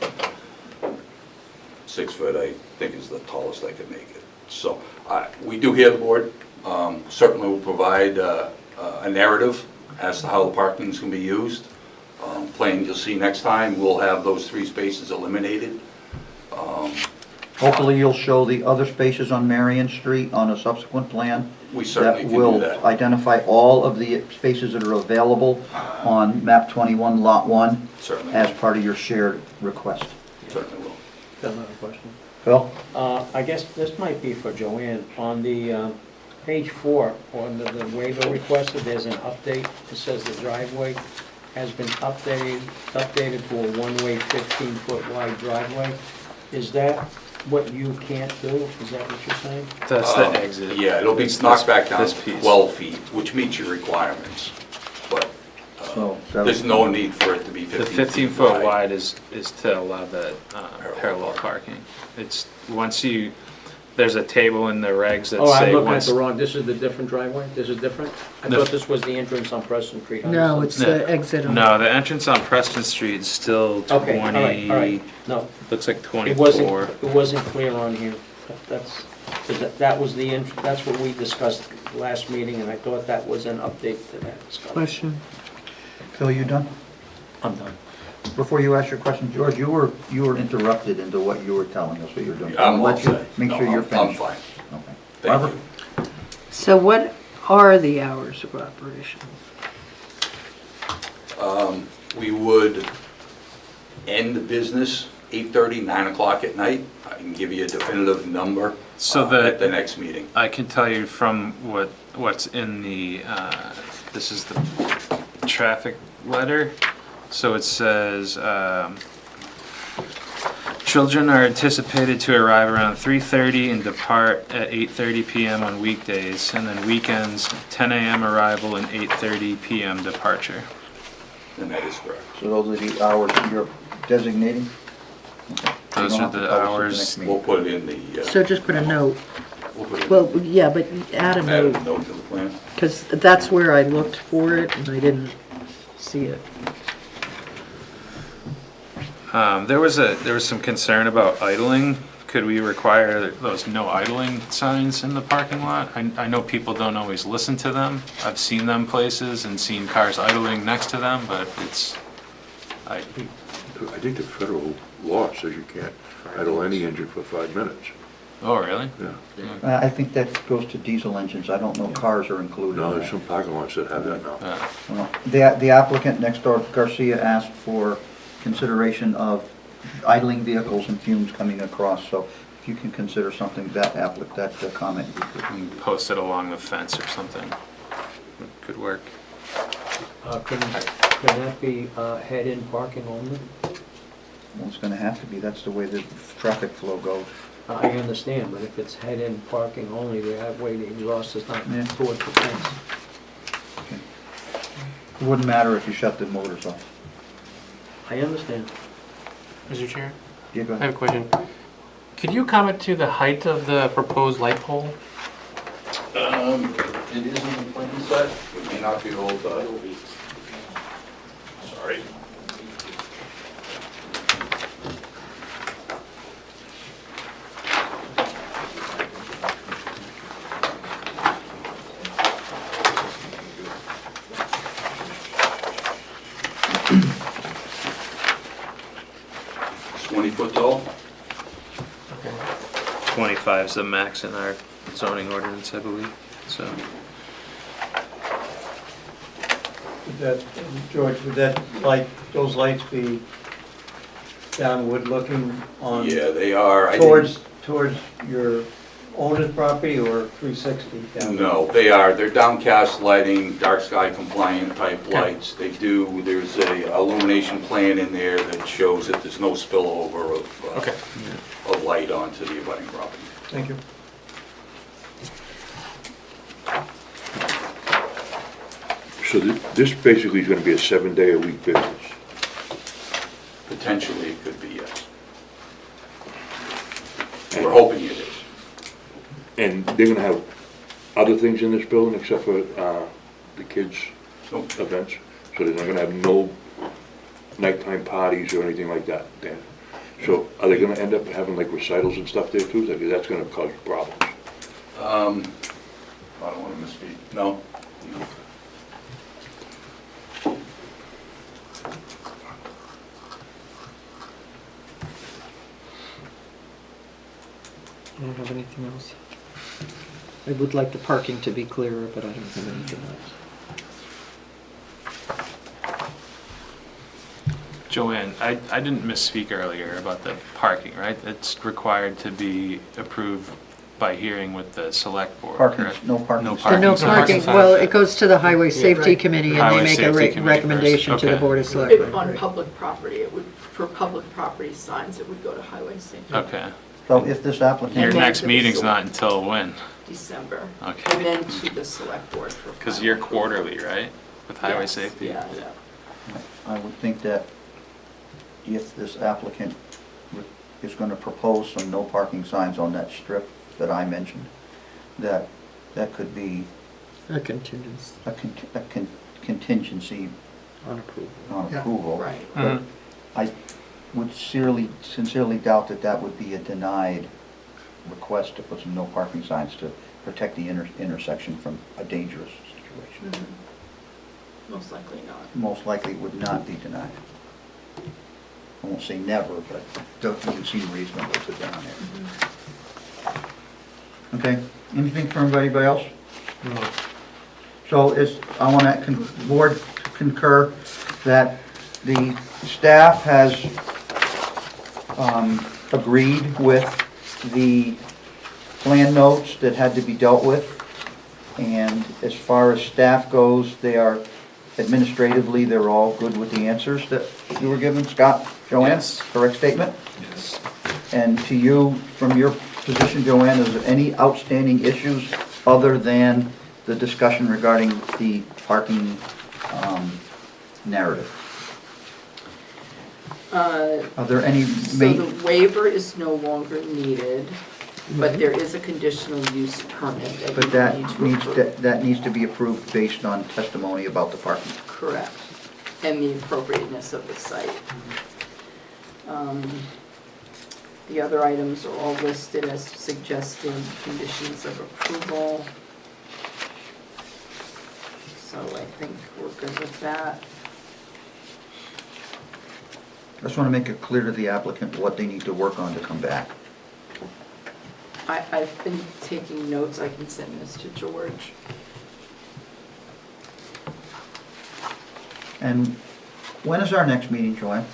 6 foot, I think, is the tallest I could make it. So we do hear the board. Certainly will provide a narrative as to how the parking is going to be used. Plan you'll see next time, we'll have those 3 spaces eliminated. Hopefully you'll show the other spaces on Marion Street on a subsequent plan. We certainly can do That will that. identify all of the spaces that are available on map 21, lot 1, Certainly, as part of your shared request. certainly will. Got another question. Phil? I guess this might be for Joanne. On the page 4, on the waiver requested, there's an update. It says the driveway has been updated to a one-way 15-foot wide driveway. Is that what you can't do? Is that what you're saying? That's the exit. Yeah, it'll be It's knocked back down this to piece. 12 feet, which meets your requirements. But So, there's no need for it to be The 15 feet 15-foot wide is to allow the parallel parking. parking. It's, once you, there's a table in the regs that Oh, I'm say looking at once. the wrong, this is the different driveway? This is different? I No. thought this was the entrance on Preston Street. No, it's No. the exit on. No, the entrance on Preston Street is still Okay, all right, all right. 20, No, looks like it 24. wasn't clear on here. That's, 'cause that was the, that's what we discussed last meeting, and I thought that was an update to that discussion. Question. Phil, you done? I'm done. Before you ask your question, George, you were interrupted into what you were telling us what you were doing. I'm I'll all let you set. make No, sure you're I'm finished. fine. Okay. Thank Barbara? you. So what are the hours of operation? We would end the business 8:30, 9 o'clock at night. I can give you a definitive number So at the the, next meeting. I can tell you from what's in the, this is the traffic letter. So it says, children are anticipated to arrive around 3:30 and depart at 8:30 PM on weekdays, and then weekends, 10 AM arrival and 8:30 PM departure. And that is correct. So those are the hours that you're designating? Okay. So you Those don't are have to the tell us at the hours. next meeting. We'll put it in the. So just put a note. We'll put it Well, yeah, but add a add a note, note to the plan. because that's where I looked for it and I didn't see it. There was some concern about idling. Could we require those no idling signs in the parking lot? I know people don't always listen to them. I've seen them places and seen cars idling next to them, but I think the federal law says you can't idle any engine for 5 minutes. oh, really? Yeah. I think that goes to diesel engines. I don't know cars are included No, in there's that. some parking lots that have that now. Well, the applicant next door, Garcia, asked for consideration of idling vehicles and fumes coming across, so if you can consider something, that comment would be good. And post it along the fence or something. Could work. Can that be head-in parking only? Well, it's gonna have to be, that's the way the traffic flow goes. I understand, but if it's head-in parking only, that way the exhaust is not Yeah. towards the fence. It wouldn't matter if you shut the motors off. I understand. Mr. Chair, Yeah, go I ahead. have a question. Could you comment to the height of the proposed light pole? It is in the plan set. It may not be all the. Sorry. It's 20 foot tall. 25 is the max in our zoning ordinance, I believe, so. Would that, George, would that light, those lights be downward looking on? Yeah, they are. I Towards your owner's property or 360 down? No, they are. They're downcast lighting, dark sky compliant type lights. There's a illumination plan in there that shows that there's no spillover of light onto the abutting property. Thank you. So this basically is gonna be a 7-day-a-week business? Potentially, it could be, yes. We're hoping it is. And they're gonna have other things in this building except for the kids' Nope. events? So they're not gonna have no nighttime parties or anything like that, Dan? So are they gonna end up having like recitals and stuff there too? That's gonna cause problems. I don't want to misspeak. No? No. I don't have anything else. I would like the parking to be clearer, but I don't have anything else. Joanne, I didn't misspeak earlier about the parking, right? It's required to be approved by hearing with the select board, Parking, correct? no parking. No signs. So no Parking. parking, well, it goes to the Highway Safety right. Committee and Highway they make a Safety Committee recommendation first. to the Okay. Board of Selectmen. On public property, it would, for public property signs, it would go to highway safety. Okay. So if this Your applicant, next meeting's not until when? December. Okay. And then to the select board for. Because final you're approval. quarterly, right? With highway Yes, safety? Yeah. I would think that if this applicant is going to propose some no parking signs on that strip that I mentioned, that could be A contingency a contingency on approval. on Yeah. approval. Right. Mhm. I would sincerely doubt that that would be a denied request to put some no parking signs to protect the intersection from a dangerous situation. Mhm. Most likely not. Most likely would not be denied. I won't say never, but doesn't seem reasonable to down there. Okay, anything from anybody else? No. So I want to, board concur that the staff has agreed with the plan notes that had to be dealt with. And as far as staff goes, they are administratively, they're all good with the answers that you were given. Scott, Joanne, Yes. correct statement? Yes. And to you, from your position, Joanne, is there any outstanding issues other than the discussion regarding the parking narrative? Are there any So main? the waiver is no longer needed, but there is a conditional use permit that But you that need to needs, approve. that needs to be approved based on testimony about the parking. Correct. And the appropriateness of the site. The other items are all listed as suggested conditions of approval. So I think we're good with that. I just want to make it clear to the applicant what they need to work on to come back. I've been taking notes, I can send this to George. And when is our next meeting, Joanne?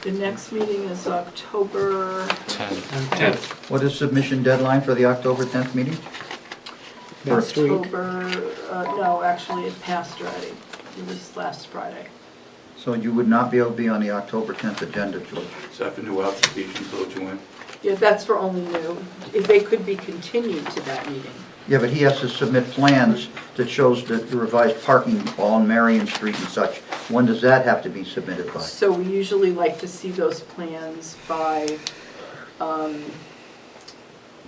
The next meeting is October, 10th. What is submission deadline for the October 10th meeting? Next week. no, actually it passed already. It was last Friday. So you would not be able to be on the October 10th agenda, George? Is that for new applications though, Joanne? Yeah, that's for only new. They could be continued to that meeting. Yeah, but he has to submit plans that shows the revised parking on Marion Street and such. When does that have to be submitted by? So we usually like to see those plans by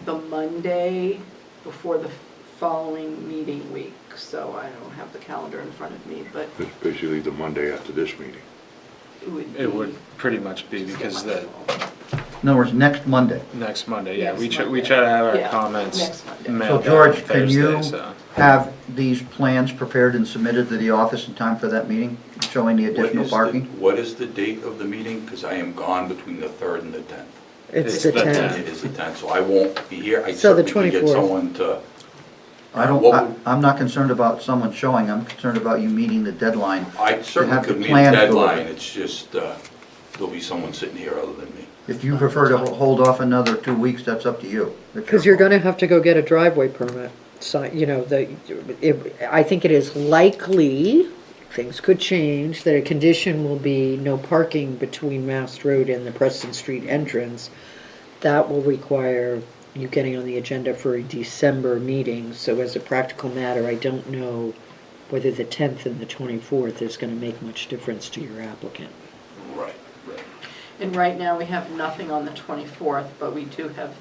the Monday before the following meeting week. So I don't have the calendar in front of me, but It's basically the Monday after this meeting. it would be. It would pretty much be because the In other words, next Monday. next Monday, yeah, Next we Monday. try to have our Yeah, comments next Monday. So mailed out George, can you Thursday, so. have these plans prepared and submitted to the office in time for that meeting, showing the additional parking? What is the date of the meeting? Because I am gone between the 3rd and the 10th. It's the 10th. It is the 10th, so I won't be here. I So the certainly can get 24th. someone to, I'm not concerned about someone showing, I'm concerned about you meeting the deadline. I certainly have the could meet a plans go deadline. with it. It's just, there'll be someone sitting here other than me. If you prefer to hold off another 2 weeks, that's up to you. Because you're gonna have to go get a driveway permit. So, I think it is likely, things could change, that a condition will be no parking between Mast Road and the Preston Street entrance. That will require you getting on the agenda for a December meeting. So as a practical matter, I don't know whether the 10th and the 24th is gonna make much difference to your applicant. Right, right. And right now, we have nothing on the 24th, but we do have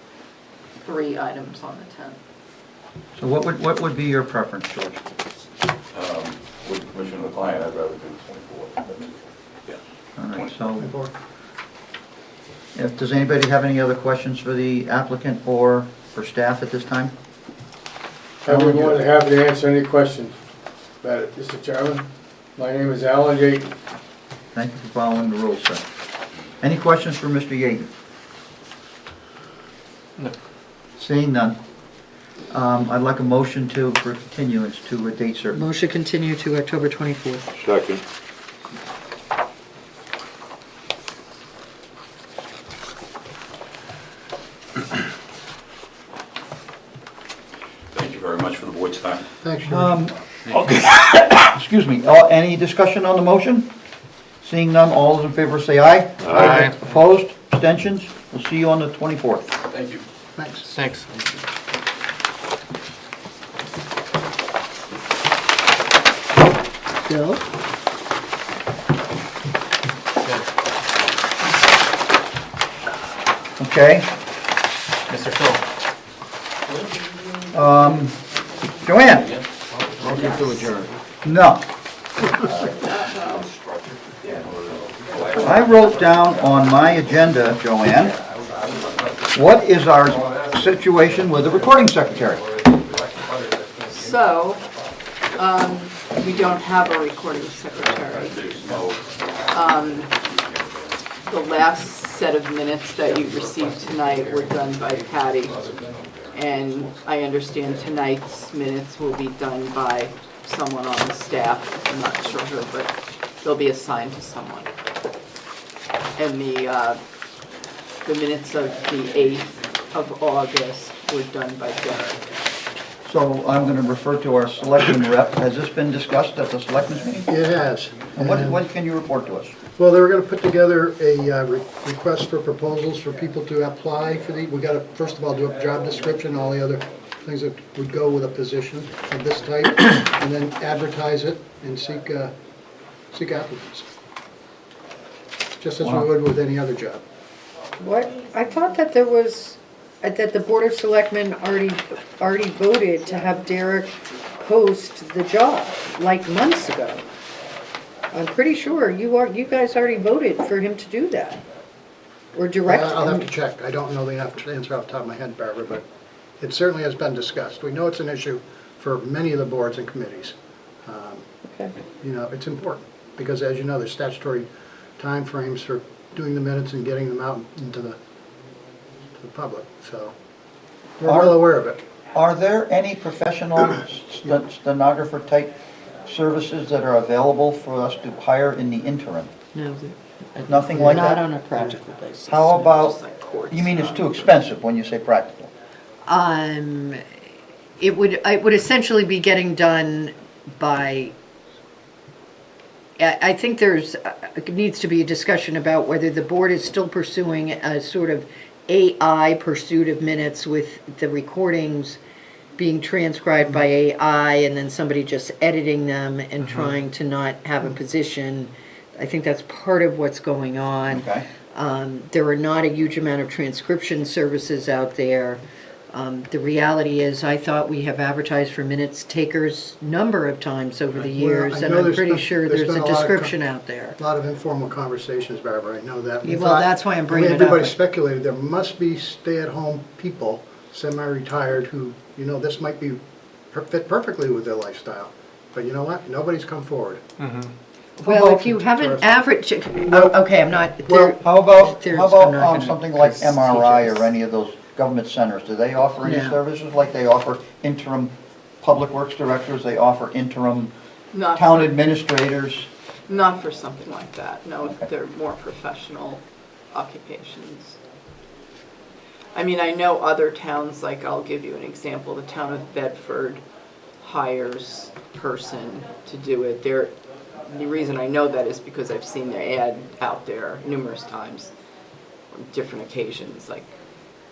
3 items on the 10th. So what would be your preference, George? With the permission of the client, I'd rather do the 24th. Yeah. All right, so, does anybody have any other questions for the applicant or for staff at this time? I'd be more than happy to answer any questions about it, Mr. Chairman. My name is Alan Yates. Thank you for following the rules, sir. Any questions for Mr. Yaden? No. Seeing none, I'd like a motion for continuance to a date certain. Motion continue to October 24th. Second. Thank you very much for the board's time. Thanks, George. Excuse me, any discussion on the motion? Seeing none, all those in favor say aye. Aye. Opposed, abstentions? We'll see you on the 24th. Thank you. Thanks. Thanks. Bill? Okay, Mr. Phil. Joanne? Motion to adjourn. No. I wrote down on my agenda, Joanne, what is our situation with the recording secretary? So, we don't have a recording secretary. The last set of minutes that you received tonight were done by Patty. And I understand tonight's minutes will be done by someone on the staff. I'm not sure who, but they'll be assigned to someone. And the minutes of the 8th of August were done by Jennifer. So I'm going to refer to our selectman rep. Has this been discussed at the selectmen's meeting? It has. And what can you report to us? Well, they were gonna put together a request for proposals for people to apply for the, we gotta, first of all, do a job description, all the other things that would go with a position of this type, and then advertise it and seek applicants. Just as we would with any other job. What? I thought that there was, that the Board of Selectmen already voted to have Derek post the job, like months ago. I'm pretty sure you guys already voted for him to do that. Or direct him. I'll have to check. I don't know the answer off the top of my head, Barbara, but it certainly has been discussed. We know it's an issue for many of the boards and committees. Okay. You know, it's important, because as you know, there's statutory timeframes for doing the minutes and getting them out into the public, so we're well aware of it. Are there any professional stenographer type services that are available for us to hire in the interim? No. Nothing like that? Not on a practical basis. How about, you mean it's too expensive when you say practical? It would essentially be getting done by, I think needs to be a discussion about whether the board is still pursuing a sort of AI pursuit of minutes with the recordings being transcribed by AI and then somebody just editing them and trying to not have a position. I think that's part of what's going on. Okay. There are not a huge amount of transcription services out there. The reality is, I thought we have advertised for minutes takers number of times over the years, and I'm pretty sure there's a description out there. A lot of informal conversations, Barbara, I know that. We Well, thought- that's why I'm bringing it up. Everybody speculated there must be stay-at-home people, semi-retired, who, you know, this might be fit perfectly with their lifestyle. But you know what? Nobody's come forward. Well, if you have an average, okay, I'm not. Well, how I'm about not gonna something like teach MRI us. or any of those government centers? Do they offer any No. services like they offer interim public works directors, they offer interim Not town administrators? Not for something like that, no, they're more professional occupations. I mean, I know other towns, like I'll give you an example, the town of Bedford hires a person to do it. The reason I know that is because I've seen their ad out there numerous times on different occasions, like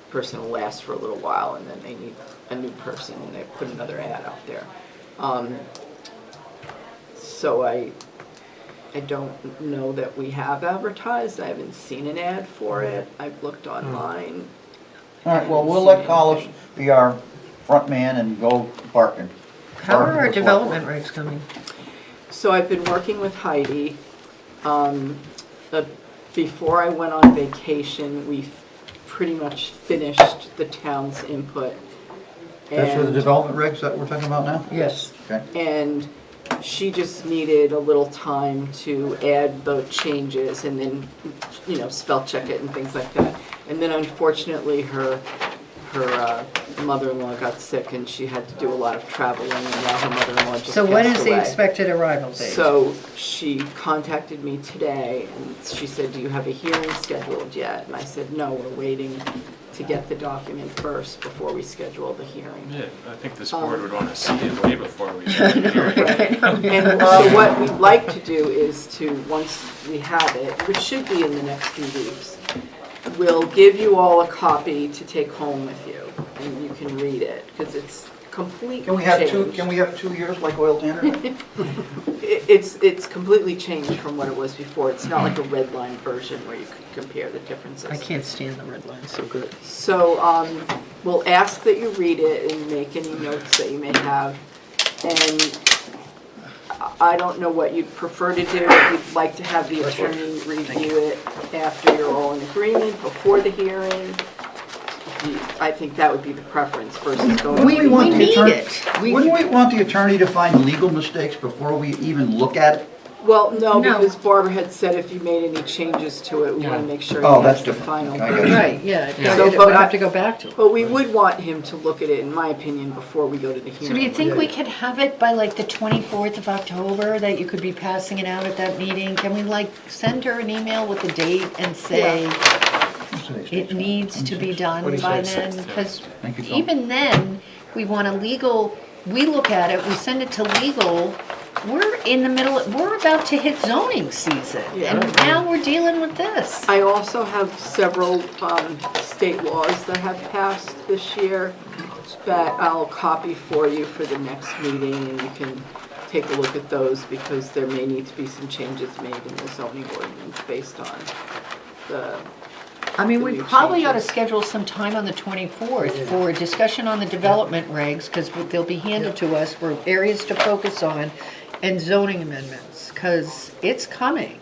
person will last for a little while and then they need a new person and they put another ad out there. So I don't know that we have advertised, I haven't seen an ad for it, I've looked online. All right, well, we'll let Collis be our front man and go barking. How are our development regs coming? So I've been working with Heidi. Before I went on vacation, we pretty much finished the town's input. That's for the And- development regs that we're talking about now? Yes. Okay. And she just needed a little time to add the changes and then, you know, spell check it and things like that. And then unfortunately, her mother-in-law got sick and she had to do a lot of traveling and now her mother-in-law just passed So away. when is the expected arrival date? So she contacted me today and she said, do you have a hearing scheduled yet? And I said, no, we're waiting to get the document first before we schedule the hearing. Yeah, I think this board would want to see it way before we get it here. And so what we'd like to do is to, once we have it, which should be in the next few weeks, we'll give you all a copy to take home with you and you can read it because it's completely Can we have changed. 2 years like oil tanner? It's completely changed from what it was before. It's not like a red line version where you could compare the differences. I can't stand the red line, so good. So we'll ask that you read it and make any notes that you may have. And I don't know what you'd prefer to do. If you'd like to have the attorney review it after you're all in agreement, before the hearing. I think that would be the preference versus going. Wouldn't we want the need attorney- it. Wouldn't we want the attorney to find legal mistakes before we even look at it? Well, no, No. because Barbara had said if you made any changes to it, we want to make sure Oh, he that's has the different. final. I get it. Right, yeah, it So, would but have to go back to it. But we would want him to look at it, in my opinion, before we go to the hearing. So do you think we could have it by like the 24th of October, that you could be passing it out at that meeting? Can we like send her an email with the date and say it needs to be done by then? Because Thank you, Tom. even then, we want a legal, we look at it, we send it to legal, we're in the middle, we're about to hit zoning season. Yeah. And now we're dealing with this. I also have several state laws that have passed this year that I'll copy for you for the next meeting, and you can take a look at those because there may need to be some changes made in the zoning ordinance based on the. I mean, the we new probably ought to changes. schedule some time on the 24th for a discussion on the development regs, because they'll be handed to us for areas to focus on, and zoning amendments, because it's coming.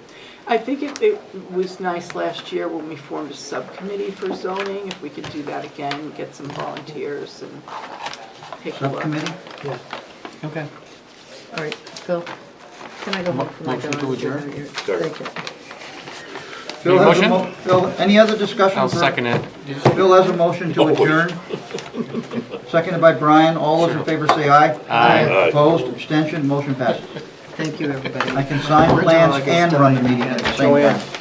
I think it was nice last year when we formed a subcommittee for zoning, if we could do that again, get some volunteers and take a look. Subcommittee? Okay. All right, Phil, can I go home for my Motion to dog? adjourn? Thank you. Phil has a motion? Phil, any other discussion? I'll for- second it. Phil has a motion to adjourn. Seconded by Brian. All those in favor say aye. Aye. Opposed, abstention, motion passes. Thank you, everybody. I can sign plans and run the meeting at the same time.